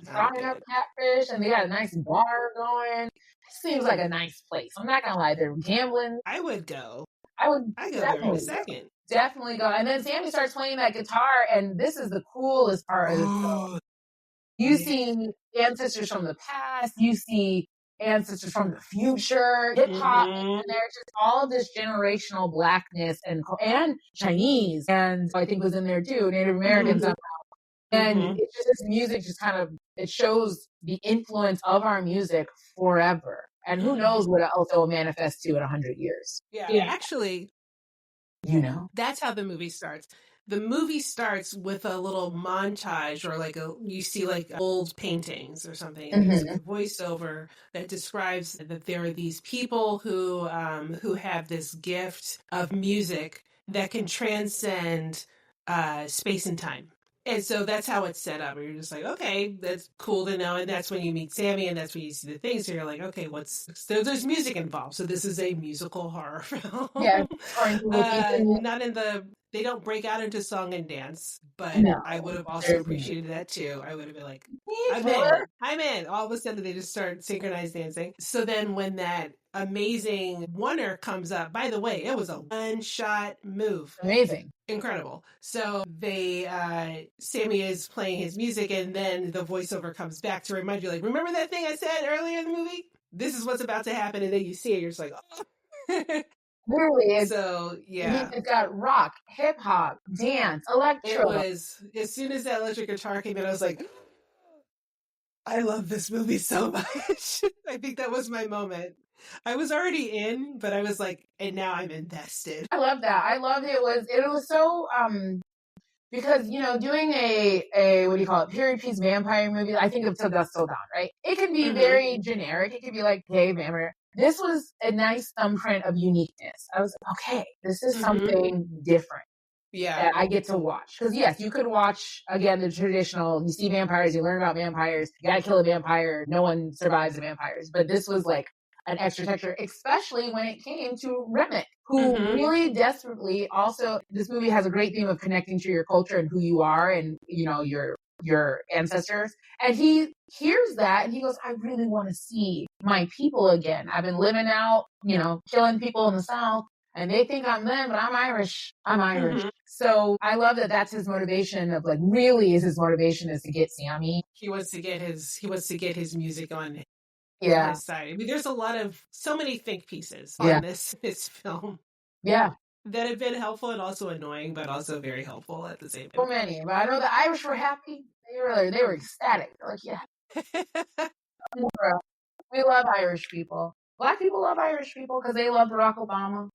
Frying up catfish, and they got a nice bar going. It seems like a nice place. I'm not gonna lie, they're gambling. I would go. I go there in a second. Definitely go. And then Sammy starts playing that guitar, and this is the coolest part of the film. You see ancestors from the past. You see ancestors from the future, hip hop, and there's just all this generational blackness and Chinese, and I think was in there too, Native Americans somehow. And it's just, this music just kind of, it shows the influence of our music forever. And who knows what else it will manifest to in 100 years. Yeah. Actually, you know, that's how the movie starts. The movie starts with a little montage, or like you see like old paintings or something. And there's a voiceover that describes that there are these people who have this gift of music that can transcend space and time. And so that's how it's set up. You're just like, okay, that's cool to know. And that's when you meet Sammy, and that's when you see the things. So you're like, okay, there's music involved. So this is a musical horror film. Yeah. They don't break out into song and dance, but I would have also appreciated that too. I would have been like, I'm in. All of a sudden they just start synchronized dancing. So then when that amazing oneer comes up, by the way, it was a one-shot move. Amazing. Incredible. So Sammy is playing his music, and then the voiceover comes back to remind you, like, remember that thing I said earlier in the movie? This is what's about to happen. And then you see it, you're just like, oh. Really? So, yeah. It's got rock, hip hop, dance, electro. It was, as soon as that electric guitar came in, I was like, I love this movie so much. I think that was my moment. I was already in, but I was like, and now I'm invested. I love that. I loved it. It was so, because, you know, doing a what do you call it, period piece vampire movie, I think of Till Dusk Till Dawn, right? It can be very generic. It could be like, hey, vampire. This was a nice thumbprint of uniqueness. I was like, okay, this is something different. Yeah. That I get to watch. Because yes, you could watch, again, the traditional, you see vampires, you learn about vampires, you gotta kill a vampire, no one survives the vampires. But this was like an extra texture, especially when it came to Remick, who really desperately also, this movie has a great theme of connecting to your culture and who you are and, you know, your ancestors. And he hears that and he goes, I really want to see my people again. I've been living out, you know, killing people in the South, and they think I'm them, but I'm Irish. I'm Irish. So I love that that's his motivation of, like, really his motivation is to get Sammy. He wants to get his music on his side. I mean, there's so many think pieces on this film. Yeah. That have been helpful and also annoying, but also very helpful at the same time. So many. But I know the Irish were happy. They were ecstatic. They're like, yeah. We love Irish people. Black people love Irish people because they love Barack Obama.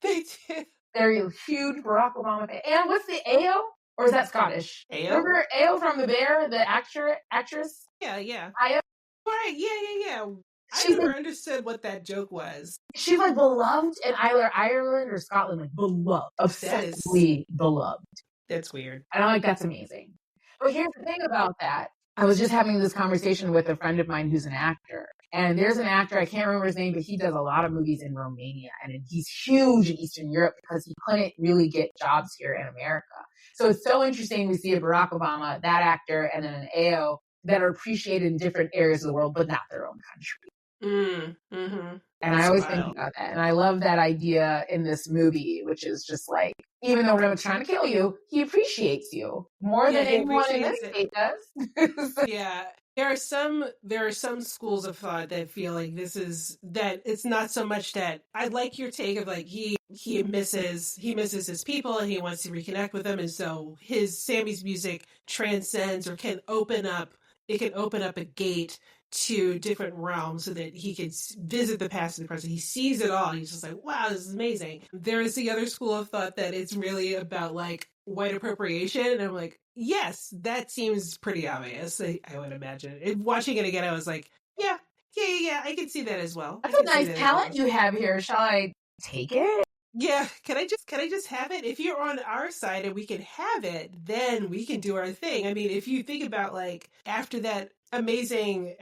They do. They're a huge Barack Obama fan. And what's the Ao? Or is that Scottish? Ao? Remember Ao from The Bear, the actress? Yeah. Ao? Right, yeah. I never understood what that joke was. She's like beloved in either Ireland or Scotland, like beloved, obsessively beloved. That's weird. And I'm like, that's amazing. But here's the thing about that. I was just having this conversation with a friend of mine who's an actor. And there's an actor, I can't remember his name, but he does a lot of movies in Romania. And he's huge in Eastern Europe because he couldn't really get jobs here in America. So it's so interesting to see a Barack Obama, that actor, and then an AO that are appreciated in different areas of the world, but not their own country. Mm-hmm. And I always think about that. And I love that idea in this movie, which is just like, even though Remek's trying to kill you, he appreciates you more than anyone in this state does. Yeah. There are some schools of thought that feel like that it's not so much that I like your take of like he misses his people and he wants to reconnect with them, and so Sammy's music transcends or can open up a gate to different realms so that he could visit the past and the present. He sees it all. He's just like, wow, this is amazing. There is the other school of thought that it's really about like white appropriation. And I'm like, yes, that seems pretty obvious. I would imagine. Watching it again, I was like, yeah, I can see that as well. That's a nice talent you have here. Shall I take it? Yeah, can I just have it? If you're on our side and we can have it, then we can do our thing. I mean, if you think about like after that amazing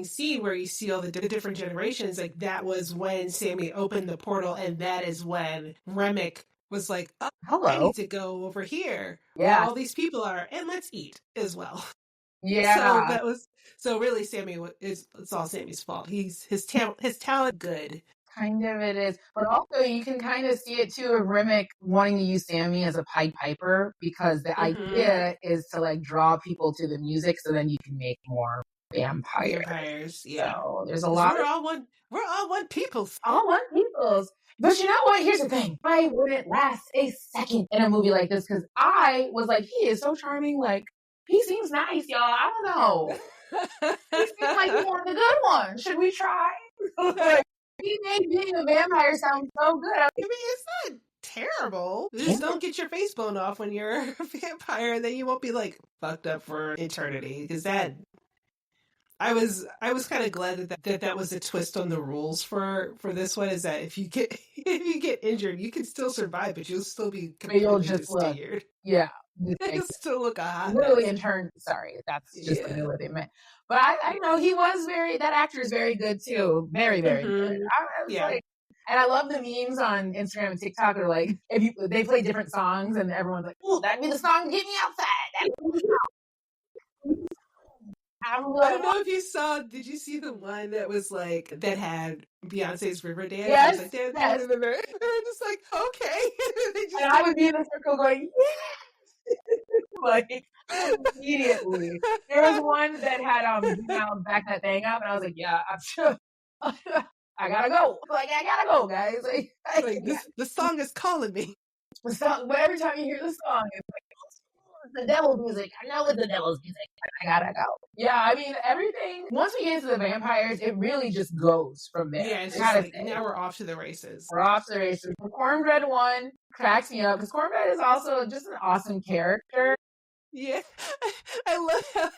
scene where you see all the different generations, like that was when Sammy opened the portal, and that is when Remek was like, oh, hello, I need to go over here where all these people are, and let's eat as well. Yeah. So really Sammy it's all Sammy's fault. His talent good. Kind of it is. But also you can kind of see it too of Remek wanting to use Sammy as a Pied Piper, because the idea is to like draw people to the music so then you can make more vampires. Yeah. So there's a lot. We're all one peoples. All one peoples. But you know what? Here's the thing. I wouldn't last a second in a movie like this because I was like, he is so charming. Like, he seems nice, y'all. I don't know. He seems like he's one of the good ones. Should we try? Like, he made being a vampire sound so good. I mean, it's not terrible. Just don't get your face blown off when you're a vampire, and then you won't be like fucked up for eternity. Because that, I was kind of glad that was a twist on the rules for this one. Is that if you get injured, you can still survive, but you'll still be completely disfigured. Yeah. You'll still look a hot literally in turn. Sorry, that's just the what they meant. But I know he was that actor is very good too. Very, very good. I was like, and I love the memes on Instagram and TikTok. They're like, they play different songs and everyone's like, "Oh, that'd be the song to get me outside." I don't know if you saw. Did you see the one that was like that had Beyonce's Riverdance? Yes. Like, yes. They're just like, okay. And I would be in the circle going, "Yeah." Like immediately. There was one that had back that thing up, and I was like, yeah, I'm sure. I gotta go. Like, I gotta go, guys. Like the song is calling me. The song, but every time you hear the song, it's like, oh, it's the devil's music. I know it's the devil's music. I gotta go. Yeah, I mean, everything. Once we get into the vampires, it really just goes from there. Yeah, it's just like, now we're off to the races. We're off to the races. The Cornbread one cracks me up because Cornbread is also just an awesome character. Yeah, I love how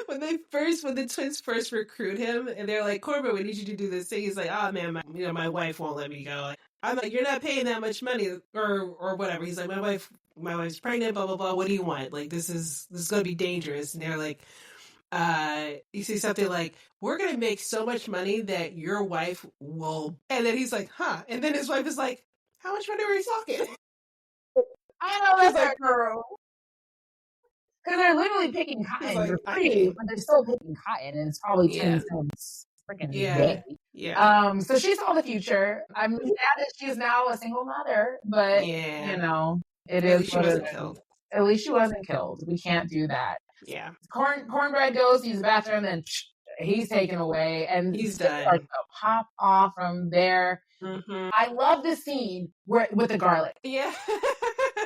when the twins first recruit him and they're like, Corbin, we need you to do this thing. He's like, oh man, my wife won't let me go. I'm like, you're not paying that much money or whatever. He's like, my wife's pregnant, blah blah blah. What do you want? Like this is gonna be dangerous. And they're like, you say something like, we're gonna make so much money that your wife will. And then he's like, huh? And then his wife is like, how much money are we talking? I know that's like, girl. Because they're literally picking cotton. Like, they're free, but they're still picking cotton, and it's probably 10 cents freaking day. Yeah. So she saw the future. I'm sad that she is now a single mother, but you know, it is what it is. At least she wasn't killed. We can't do that. Yeah. Cornbread goes to use the bathroom, and he's taken away, and he's done. Starts to pop off from there. Mm-hmm. I love the scene with the garlic. Yeah.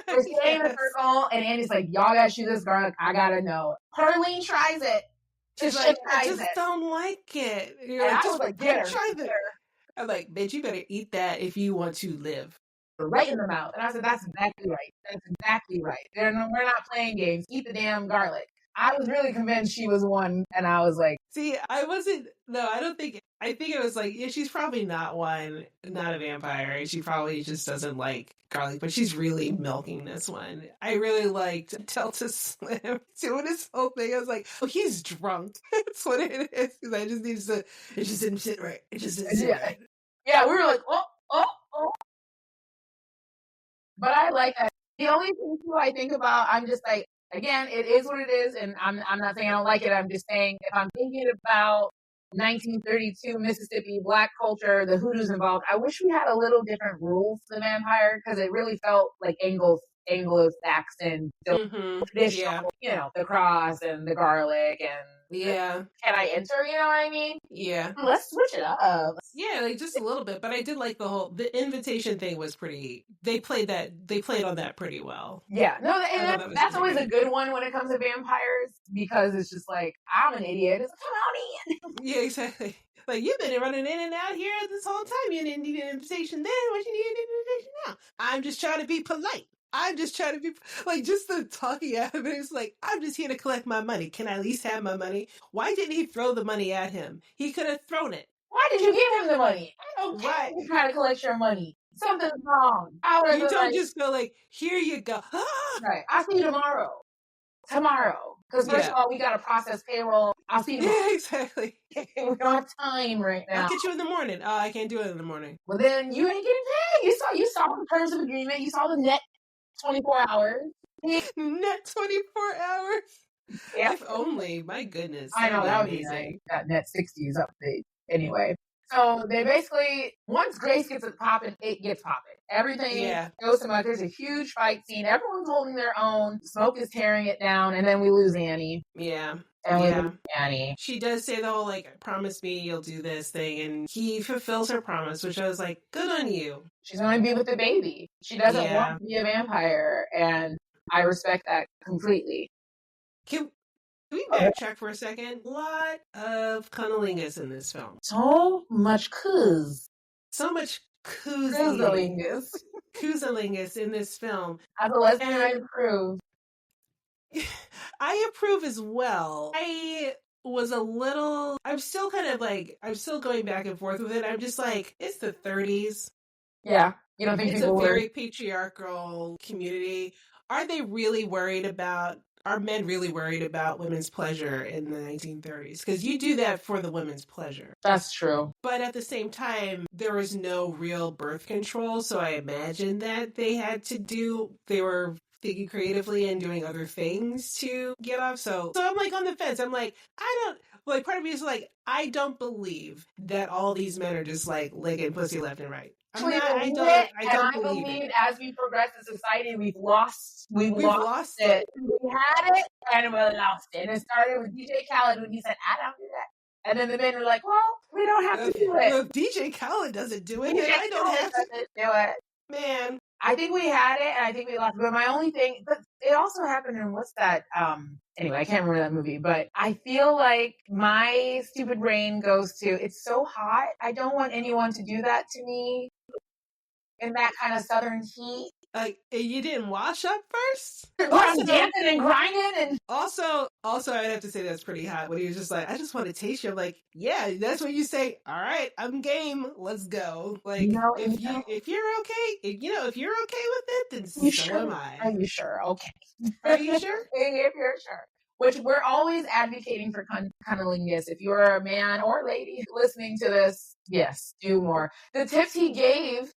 We're staying in a circle, and Andy's like, y'all gotta shoot this garlic. I gotta know. Perlene tries it. I just don't like it. You're like, just like, get her. Try this. I'm like, bitch, you better eat that if you want to live. Right in the mouth. And I said, that's exactly right. That's exactly right. We're not playing games. Eat the damn garlic. I was really convinced she was one, and I was like, See, I wasn't. No, I don't think. I think it was like, yeah, she's probably not not a vampire. And she probably just doesn't like garlic, but she's really milking this one. I really liked Delta Slim doing this whole thing. I was like, oh, he's drunk. That's what it is. Because I just need to. It just didn't sit right. It just didn't sit right. Yeah, we were like, oh. But I like that. The only thing too I think about, I'm just like, again, it is what it is, and I'm not saying I don't like it. I'm just saying if I'm thinking about 1932 Mississippi Black culture, the hoodoos involved, I wish we had a little different rules for the vampire because it really felt like Anglo-Saxon, traditional, Yeah. The cross and the garlic and yeah. Can I enter? You know what I mean? Yeah. Let's switch it up. Yeah, like just a little bit, but I did like the invitation thing was pretty. They played on that pretty well. Yeah, no, and that's always a good one when it comes to vampires because it's just like I'm an idiot. It's like, come on in. Yeah, exactly. Like you've been running in and out here this whole time. You didn't need an invitation then. What you need an invitation now? I'm just trying to be polite. I'm just trying to be like just the talking out of it. It's like I'm just here to collect my money. Can I at least have my money? Why didn't he throw the money at him? He could have thrown it. Why did you give him the money? I don't care. You try to collect your money. Something's wrong. You don't just go like, here you go. Right. I'll see you tomorrow. Because first of all, we got to process payroll. I'll see you tomorrow. Yeah, exactly. We don't have time right now. I'll get you in the morning. Oh, I can't do it in the morning. Well, then you ain't getting paid. You saw the terms of agreement. You saw the net 24 hours. Net 24 hours? Yeah. If only. My goodness. I know, that would be nice. That net 60 is update. Anyway. So they basically, once Grace gets it popping, it gets popping. Everything goes to much. There's a huge fight scene. Everyone's holding their own. Smoke is tearing it down, and then we lose Annie. Yeah. And we lose Annie. She does say the whole, like, promise me you'll do this thing, and he fulfills her promise, which I was like, good on you. She's going to be with the baby. She doesn't want to be a vampire, and I respect that completely. Can we backtrack for a second? A lot of cunnilingus in this film. So much coos. So much Coozalingus. Coozalingus in this film. As a lesbian, I approve. I approve as well. I'm still going back and forth with it. I'm just like, it's the 30s. Yeah. You don't think it's a very patriarchal community. Are men really worried about women's pleasure in the 1930s? Because you do that for the women's pleasure. That's true. But at the same time, there was no real birth control, so I imagine that they were thinking creatively and doing other things to get off. So I'm like on the fence. I'm like, part of me is like, I don't believe that all these men are just like licking pussy left and right. I don't believe it. As we progress in society, we've lost it. We had it and we lost it. And it started with DJ Khaled when he said, I don't do that. And then the men were like, well, we don't have to do it. If DJ Khaled doesn't do it, then I don't have to do it. Man. I think we had it and I think we lost it. But my only thing, but it also happened in what's that? Anyway, I can't remember that movie, but I feel like my stupid brain goes to, it's so hot. I don't want anyone to do that to me in that kind of southern heat. Like, you didn't wash up first? I'm dancing and grinding and... Also, I'd have to say that's pretty hot when he was just like, I just want to taste you. I'm like, yeah, that's what you say. All right, I'm game. Let's go. Like, if you're okay, if you're okay with it, then so am I. Are you sure? Okay. Are you sure? If you're sure. Which we're always advocating for cunnilingus. If you're a man or lady listening to this, yes, do more. The tips he gave,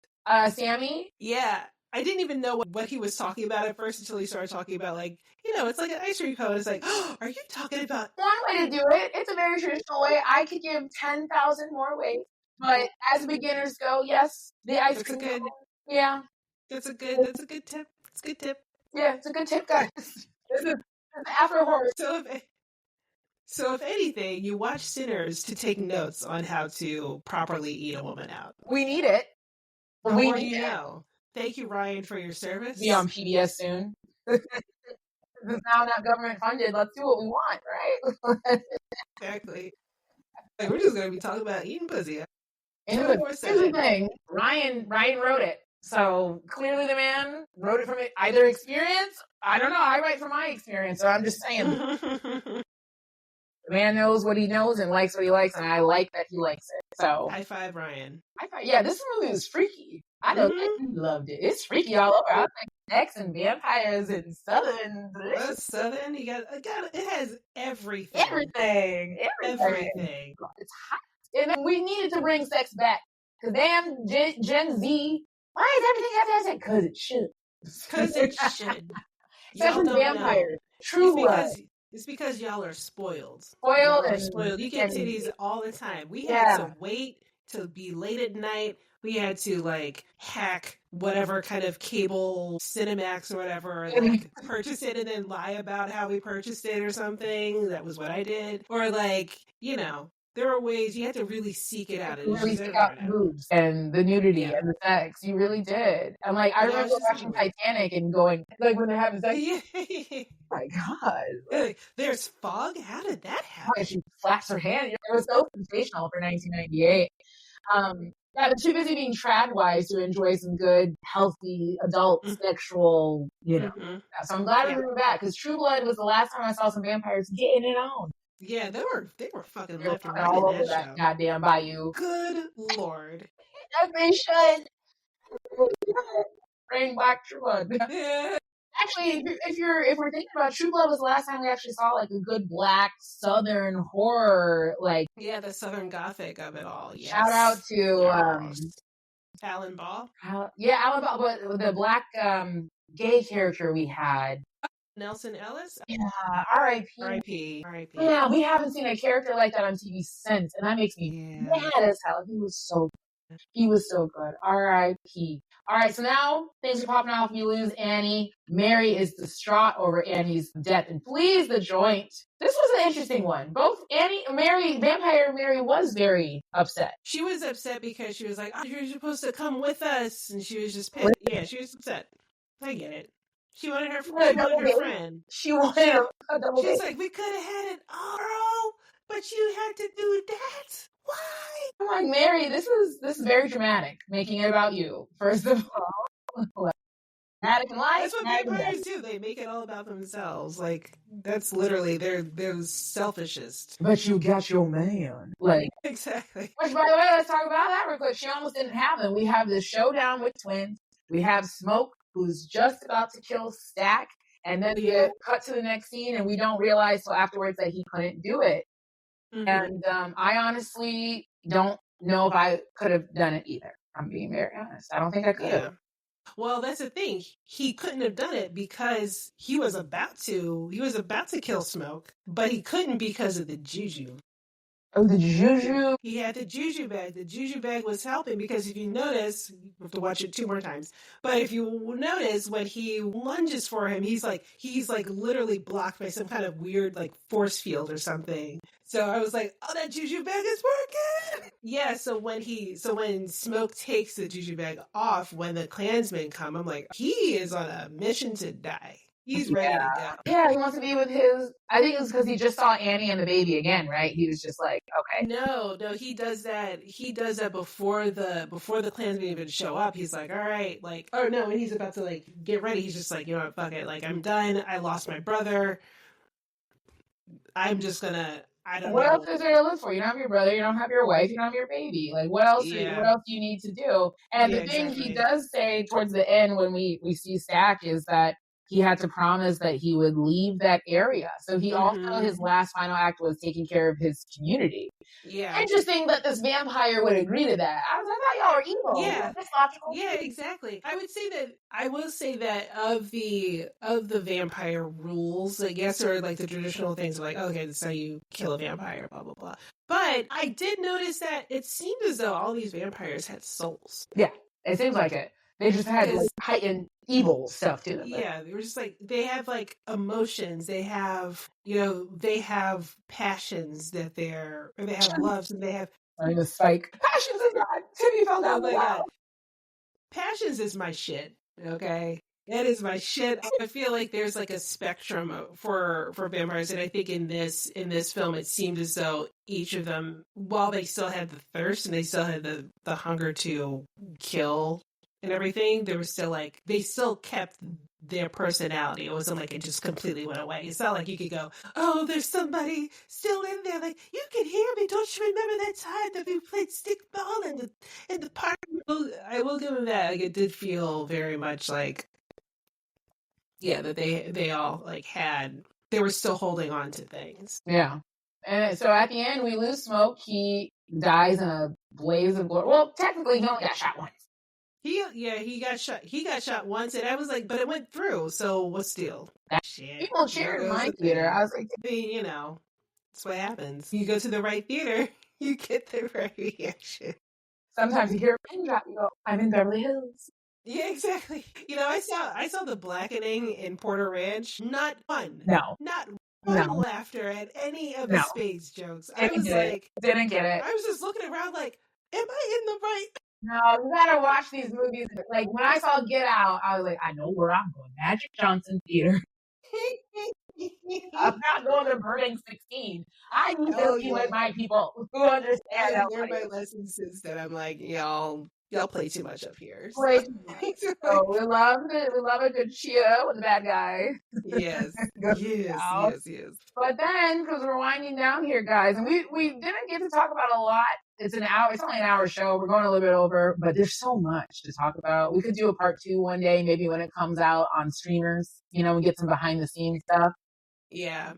Sammy. Yeah. I didn't even know what he was talking about at first until he started talking about, like, it's like an ice cream cone. It's like, oh, are you talking about... One way to do it. It's a very traditional way. I could give 10,000 more ways. But as beginners go, yes, the ice cream cone. Yeah. That's a good tip. It's a good tip. Yeah, it's a good tip, guys. This is Afro Horror. So if anything, you watch Sinners to take notes on how to properly eat a woman out. We need it. We need it. Thank you, Ryan, for your service. Be on PBS soon. It's now not government funded. Let's do what we want, right? Exactly. Like, we're just going to be talking about eating pussy. Here's the thing. Ryan wrote it. So clearly the man wrote it from either experience. I don't know. I write from my experience. So I'm just saying. The man knows what he knows and likes what he likes, and I like that he likes it. So high five, Ryan. yeah, this movie was freaky. I know that you loved it. It's freaky all over. I was like necks and vampires and southern. Southern, you got it has everything. Everything. It's hot. And we needed to bring sex back. Cause damn Gen Z, why does everything have to have sex? Cause it should. Cause it should. Especially vampires. True blood. It's because y'all are spoiled. Spoiled. You get titties all the time. We had to wait to be late at night. We had to like hack whatever kind of cable Cinemax or whatever, like purchase it and then lie about how we purchased it or something. That was what I did. Or like, you know, there are ways you had to really seek it out. You really seek out the boobs and the nudity and the sex. You really did. And like, I remember watching Titanic and going, like when they're having sex. Oh my God. Like, there's fog? How did that happen? She flashed her hand. It was so sensational for 1998. Yeah, but too busy being trad wise to enjoy some good, healthy, adult, sexual, you know. So I'm glad we were back, because True Blood was the last time I saw some vampires getting it on. Yeah, they were fucking left and right all in over that goddamn bayou. Good Lord. As they should. Bring back True Blood. Yeah. Actually, if we're thinking about True Blood was the last time we actually saw like a good black southern horror, like the southern gothic of it all. Yes. Shout out to Alan Ball. Alan Ball, but the black gay character we had. Nelson Ellis? Yeah, R.I.P. Yeah, we haven't seen a character like that on TV since, and that makes me mad as hell. He was so good. R.I.P. All right, so now things are popping off. You lose Annie. Mary is distraught over Annie's death and flees the joint. This was an interesting one. Both Vampire Mary was very upset. She was upset because she was like, "Oh, you're supposed to come with us," and she was just pissed. Yeah, she was upset. I get it. She wanted her friend. She wanted a double date. She's like, we could have had it all, but you had to do that. Why? I'm like, Mary, this is very dramatic, making it about you. First of all, dramatic in life. That's what vampires do. They make it all about themselves. Like that's literally they're selfishest. But you got your man. Like exactly. Which, by the way, let's talk about that real quick. She almost didn't have them. We have this showdown with twins. We have Smoke, who's just about to kill Stack, and then we get cut to the next scene, and we don't realize till afterwards that he couldn't do it. And I honestly don't know if I could have done it either. I'm being very honest. I don't think I could have. Well, that's the thing. He couldn't have done it because he was about to kill Smoke, but he couldn't because of the juju. Oh, the juju. He had the juju bag. The juju bag was helping because if you notice, you have to watch it 2 more times. But if you notice when he lunges for him, he's like literally blocked by some kind of weird like force field or something. So I was like, oh, that juju bag is working. Yeah. So when Smoke takes the juju bag off, when the Klansmen come, I'm like, he is on a mission to die. He's ready to go. Yeah, he wants to be with I think it's because he just saw Annie and the baby again, right? He was just like, okay. No, he does that. He does that before the Klansmen even show up. He's like, all right, like, oh no, when he's about to like get ready, he's just like, you know what, fuck it, like I'm done. I lost my brother. I'm just gonna. I don't know. What else is there to live for? You don't have your brother, you don't have your wife, you don't have your baby. Like, what else? Yeah. What else do you need to do? And the thing he does say towards the end when we see Stack is that he had to promise that he would leave that area. So he also, his last final act was taking care of his community. Yeah. Interesting that this vampire would agree to that. I thought y'all were evil. Yeah. That's logical. Yeah, exactly. I will say that of the vampire rules, I guess, or like the traditional things like, okay, this is how you kill a vampire, blah, blah, blah. But I did notice that it seemed as though all these vampires had souls. Yeah, it seems like it. They just had like heightened evil stuff to them. Yeah, they were just like, they have like emotions. They have, they have passions they have loves and they have. I'm a spike. Passions is not. Timmy fell down. Oh my God. Passions is my shit. Okay. That is my shit. I feel like there's like a spectrum for vampires, and I think in this film it seemed as though each of them, while they still had the thirst and they still had the hunger to kill and everything, there was still like, they still kept their personality. It wasn't like it just completely went away. It's not like you could go, oh, there's somebody still in there. Like, you can hear me. Don't you remember that time that we played stickball in the park? Well, I will give them that. Like, it did feel very much like, yeah, that they all like they were still holding on to things. Yeah. And so at the end, we lose Smoke. He dies in a blaze of glory. Well, technically, he only got shot once. He got shot. He got shot once, and I was like, but it went through. So what's the deal? Shit. People cheered in my theater. I was like, I mean, you know, that's what happens. You go to the right theater, you get the right reaction. Sometimes you hear a pin drop, you go, I'm in Beverly Hills. Yeah, exactly. You know, I saw The Blackening in Porter Ranch. Not one. No. Not one laughter at any of the space jokes. I was like, didn't get it. I was just looking around like, am I in the right? No, you gotta watch these movies. Like when I saw Get Out, I was like, I know where I'm going. Magic Johnson Theater. I'm not going to Burning 16. I need to be with my people who understand. I learned my lessons since then. I'm like, y'all play too much up here. So. So we love it. We love a good cheer with the bad guy. Yes. Yes. But then, because we're winding down here, guys, and we didn't get to talk about a lot. It's an hour. It's only an hour show. We're going a little bit over, but there's so much to talk about. We could do a part 2 one day, maybe when it comes out on streamers. You know, we get some behind the scenes stuff. Yeah.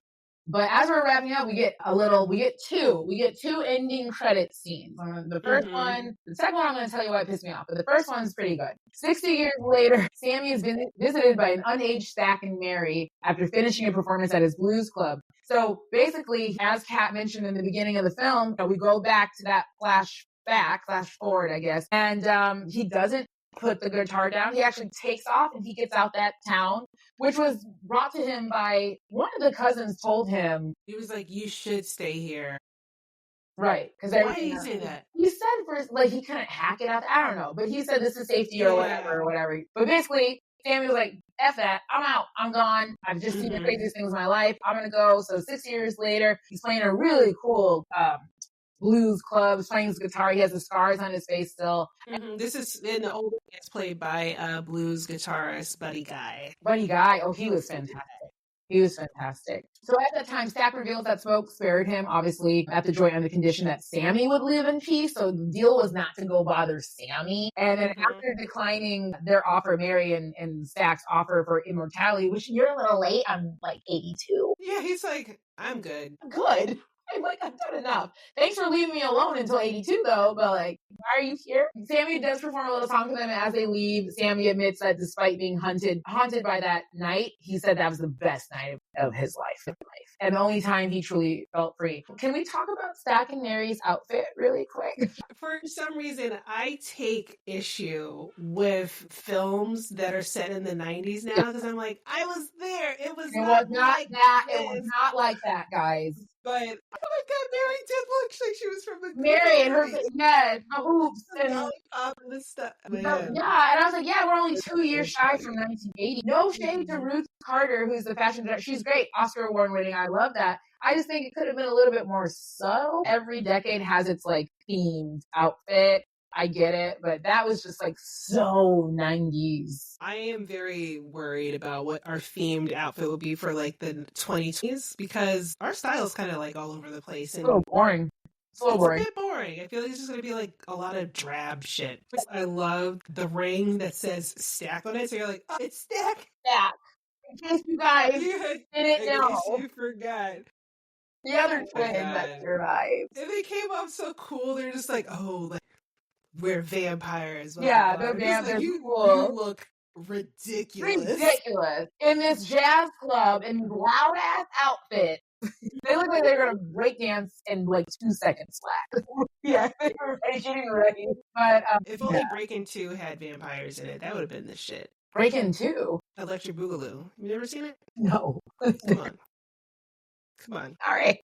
But as we're wrapping up, we get two ending credit scenes. The first one, the second one, I'm going to tell you why it pissed me off, but the first one's pretty good. 60 years later, Sammy has been visited by an unaged Stack and Mary after finishing a performance at his blues club. So basically, as Kat mentioned in the beginning of the film, we go back to that flash forward, I guess. And he doesn't put the guitar down. He actually takes off and he gets out that town, which was brought to him by one of the cousins told him. He was like, you should stay here. Right. Why did he say that? He said first, like, he couldn't hack it out. I don't know. But he said this is safety or whatever. But basically, Sammy was like, F that. I'm out. I'm gone. I've just seen the craziest things in my life. I'm going to go. So 6 years later, he's playing a really cool blues club, playing his guitar. He has the scars on his face still. This is in the old days played by blues guitarist Buddy Guy. Oh, he was fantastic. So at that time, Stack reveals that Smoke spared him, obviously, at the joint on the condition that Sammy would live in peace. So the deal was not to go bother Sammy. And then after declining their offer, Mary and Stack's offer for immortality, which you're a little late, I'm like 82. Yeah, he's like, I'm good. Good. I'm like, I've done enough. Thanks for leaving me alone until 82, though. But like, why are you here? Sammy does perform a little song to them, and as they leave, Sammy admits that despite being haunted by that night, he said that was the best night of his life. And the only time he truly felt free. Can we talk about Stack and Mary's outfit really quick? For some reason, I take issue with films that are set in the 90s now, because I'm like, I was there. It was not like that. It was not like that, guys. But oh my God, Mary did look like she was from the Mary and her the hoops and lollipop and the stuff. Yeah, and I was like, yeah, we're only 2 years shy from 1980. No shade to Ruth Carter, who's the fashion director. She's great, Oscar award winning. I love that. I just think it could have been a little bit more subtle. Every decade has its like themed outfit. I get it, but that was just like so 90s. I am very worried about what our themed outfit will be for like the 2020s, because our style is kind of like all over the place. And it's a little boring. It's a bit boring. I feel like it's just going to be like a lot of drab shit. I love the ring that says Stack on it. So you're like, oh, it's Stack. Stack. In case you guys didn't know. In case you forgot. The other twin that survived. And they came off so cool. They're just like, oh, like, we're vampires. Yeah, they're vampires. You look ridiculous. In this jazz club in loud ass outfit. They look like they're gonna break dance in like 2 seconds flat. Yeah, they were getting ready. But if only Breakin' 2 had vampires in it, that would have been the shit. Breakin' 2? Electric Boogaloo. You never seen it? No. Come on. All right.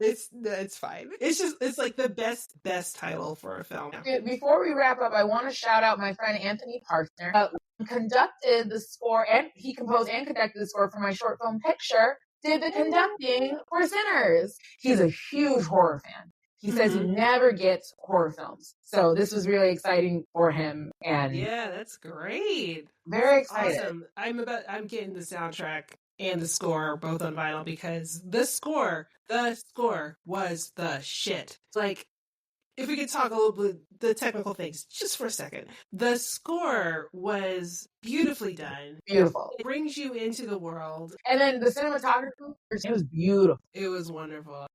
It's fine. It's like the best title for a film. Before we wrap up, I want to shout out my friend Anthony Parkner. Conducted the score, and he composed and conducted the score for my short film Picture. Did the conducting for Sinners. He's a huge horror fan. he says he never gets horror films. So this was really exciting for him. And yeah, that's great. Very excited. Awesome. I'm getting the soundtrack and the score both on vinyl because the score was the shit. It's like, if we could talk a little bit the technical things just for a second. The score was beautifully done. Beautiful. It brings you into the world. And then the cinematography, it was beautiful. It was wonderful.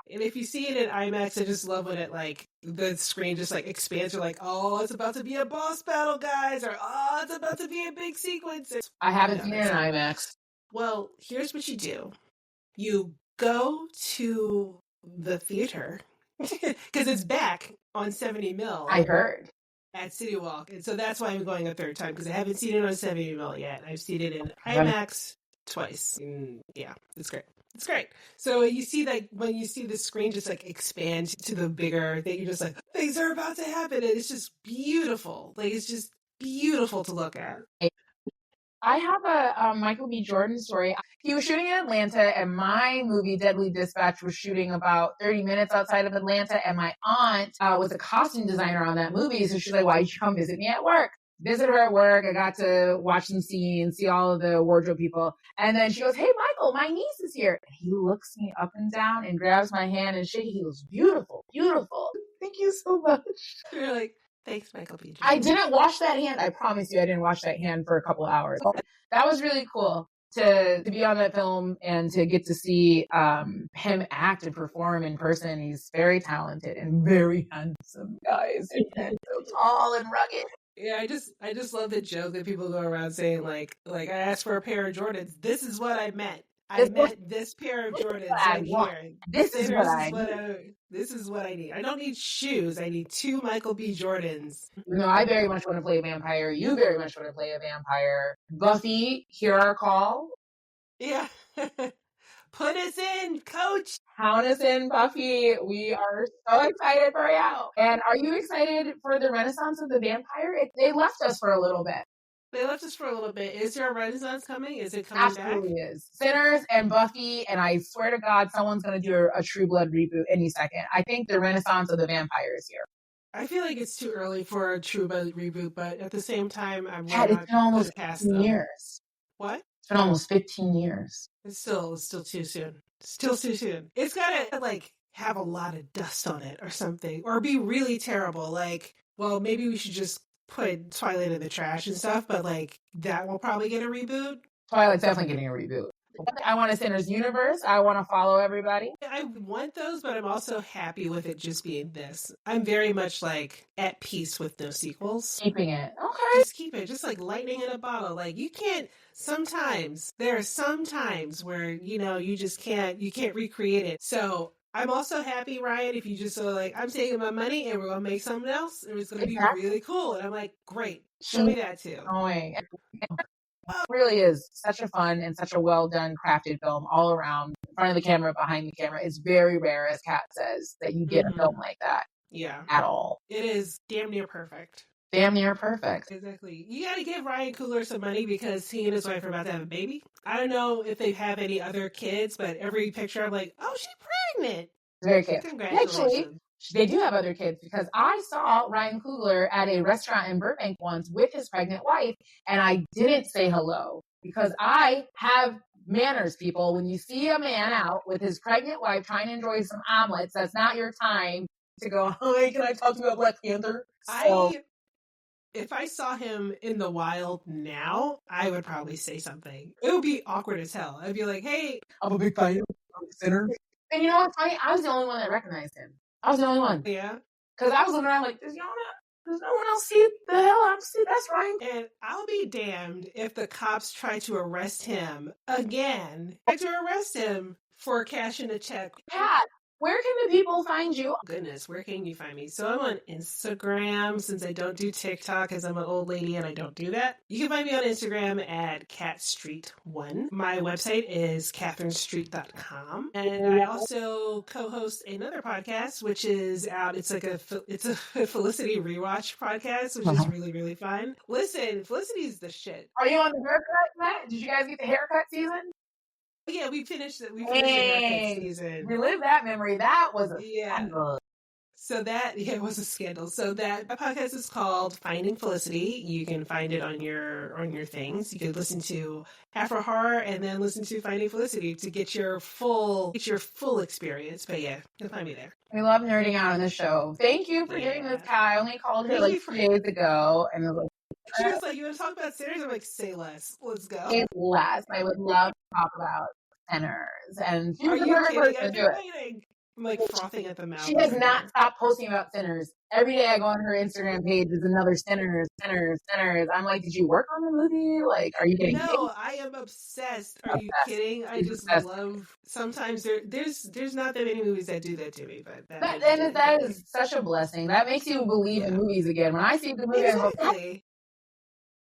And if you see it in IMAX, I just love when it, like, the screen just, like, expands. You're like, oh, it's about to be a boss battle, guys. Or, oh, it's about to be a big sequence. I haven't seen it in IMAX. Well, here's what you do. You go to the theater, because it's back on 70 mil. I heard. At City Walk. And so that's why I'm going a third time, because I haven't seen it on 70 mil yet. I've seen it in IMAX twice. And yeah, it's great. It's great. So you see, like, when you see the screen just, like, expand to the bigger thing, you're just like, things are about to happen. And it's just beautiful. Like, it's just beautiful to look at. I have a Michael B. Jordan story. He was shooting in Atlanta, and my movie, Deadly Dispatch, was shooting about 30 minutes outside of Atlanta, and my aunt was a costume designer on that movie, so she's like, why don't you come visit me at work? Visit her at work. I got to watch some scenes, see all of the wardrobe people. And then she goes, hey, Michael, my niece is here. And he looks me up and down and grabs my hand and shakes. He goes, beautiful, beautiful. Thank you so much. You're like, thanks, Michael B. Jordan. I didn't wash that hand. I promise you, I didn't wash that hand for a couple of hours. That was really cool to be on that film and to get to see him act and perform in person. He's very talented and very handsome, guys. And so tall and rugged. Yeah, I just love the joke that people go around saying, like I asked for a pair of Jordans. This is what I meant. I meant this pair of Jordans right here. This is what I need. This is what I need. I don't need shoes. I need 2 Michael B. Jordans. No, I very much want to play a vampire. You very much want to play a vampire. Buffy, hear our call. Yeah. Put us in, coach. Count us in, Buffy. We are so excited for you. And are you excited for the renaissance of the vampire? They left us for a little bit. They left us for a little bit. Is there a renaissance coming? Is it coming back? Absolutely is. Sinners and Buffy, and I swear to God, someone's going to do a True Blood reboot any second. I think the renaissance of the vampire is here. I feel like it's too early for a True Blood reboot, but at the same time, it's been almost 15 years. What? It's been almost 15 years. It's still too soon. Still too soon. It's got to, like, have a lot of dust on it or something, or be really terrible. Like, well, maybe we should just put Twilight in the trash and stuff, but, like, that will probably get a reboot. Twilight's definitely getting a reboot. I want a Sinners universe. I want to follow everybody. I want those, but I'm also happy with it just being this. I'm very much, like, at peace with no sequels. Keeping it. Okay. Just keep it. Just like lightning in a bottle. Like, you can't, sometimes, there are some times where, you know, you can't recreate it. So I'm also happy, Ryan, if you just are like, I'm taking my money and we're going to make something else and it's going to be really cool. And I'm like, great. Show me that too. It really is such a fun and such a well done crafted film all around, in front of the camera, behind the camera. It's very rare, as Kat says, that you get a film like that. Yeah. At all. It is damn near perfect. Damn near perfect. Exactly. You got to give Ryan Coogler some money because he and his wife are about to have a baby. I don't know if they have any other kids, but every picture I'm like, oh, she's pregnant. Very cute. Congratulations. Actually, they do have other kids because I saw Ryan Coogler at a restaurant in Burbank once with his pregnant wife, and I didn't say hello because I have manners, people. When you see a man out with his pregnant wife trying to enjoy some omelets, that's not your time to go, hey, can I talk to you about Black Panther? If I saw him in the wild now, I would probably say something. It would be awkward as hell. I'd be like, hey, I'm a big fan. I'm a sinner. And you know what's funny? I was the only one that recognized him. I was the only one. Yeah. Because I was looking around like, does no one else see the hell I'm seeing? That's Ryan. And I'll be damned if the cops try to arrest him again. Try to arrest him for cashing a check. Pat, where can the people find you? Goodness, where can you find me? So I'm on Instagram since I don't do TikTok because I'm an old lady and I don't do that. You can find me on Instagram at catstreet1. My website is catherinestreet.com. And I also co-host another podcast, which is out. It's a Felicity rewatch podcast, which is really, really fun. Listen, Felicity's the shit. Are you on the haircut yet? Did you guys get the haircut season? Yeah, we finished the haircut season. Relive that memory. That was a So that, yeah, it was a scandal. So that podcast is called Finding Felicity. You can find it on your things. You can listen to Afro Horror and then listen to Finding Felicity to get your full experience. But yeah, you'll find me there. We love nerding out on the show. Thank you for doing this, Kai. I only called her like 2 days ago, and she was like, "You want to talk about sinners?" I'm like, "Say less. Let's go." Say less. I would love to talk about sinners. And are you kidding? I've been waiting. I'm like frothing at the mouth. She has not stopped posting about sinners. Every day I go on her Instagram page, there's another sinners. I'm like, did you work on the movie? Like, are you getting No, I am obsessed. Are you kidding? I just love, sometimes there's not that many movies that do that to me, but that is such a blessing. That makes you believe in movies again. When I see the movie, exactly.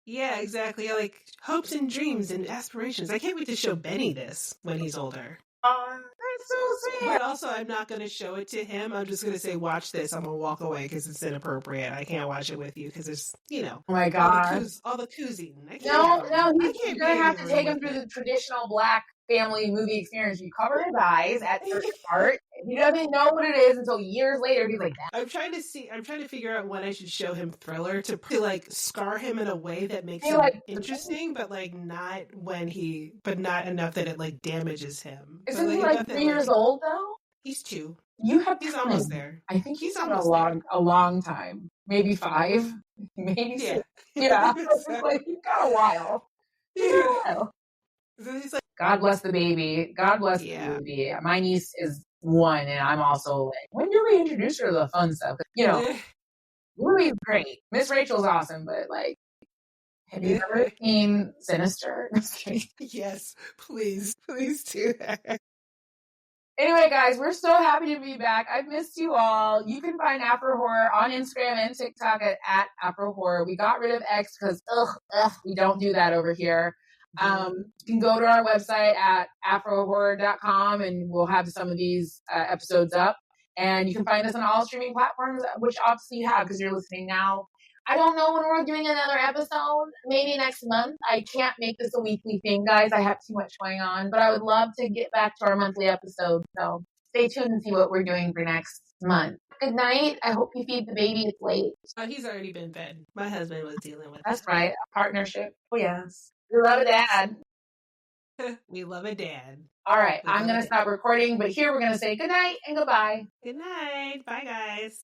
Yeah, exactly. Like hopes and dreams and aspirations. I can't wait to show Benny this when he's older. That's so sweet. But also, I'm not going to show it to him. I'm just going to say, watch this. I'm going to walk away because it's inappropriate. I can't watch it with you because there's, oh my God. All the coos eating. No, he's going to have to take him through the traditional Black family movie experience. You cover his eyes at certain part. He doesn't know what it is until years later. He's like, I'm trying to figure out when I should show him Thriller to like scar him in a way that makes him interesting, but like not enough that it like damages him. Isn't he like 3 years old though? He's 2. He's almost there. I think he's almost a long time. Maybe 5. Maybe 6. Yeah. Like, he's got a while. Yeah. So he's like, God bless the baby. God bless the baby. My niece is 1, and I'm also like, when do we introduce her to the fun stuff? The movie's great. Miss Rachel's awesome, but like, have you ever seen Sinister? Yes, please do that. Anyway, guys, we're so happy to be back. I've missed you all. You can find Afro Horror on Instagram and TikTok at Afro Horror. We got rid of X because we don't do that over here. You can go to our website at afrohorror.com and we'll have some of these episodes up. And you can find us on all streaming platforms, which obviously you have because you're listening now. I don't know when we're doing another episode. Maybe next month. I can't make this a weekly thing, guys. I have too much going on. But I would love to get back to our monthly episodes. So stay tuned and see what we're doing for next month. Good night. I hope you feed the baby. It's late. Oh, he's already been fed. My husband was dealing with That's right. A partnership. Oh, yes. We love a dad. We love a dad. All right. I'm going to stop recording. But here we're going to say good night and goodbye. Good night. Bye, guys.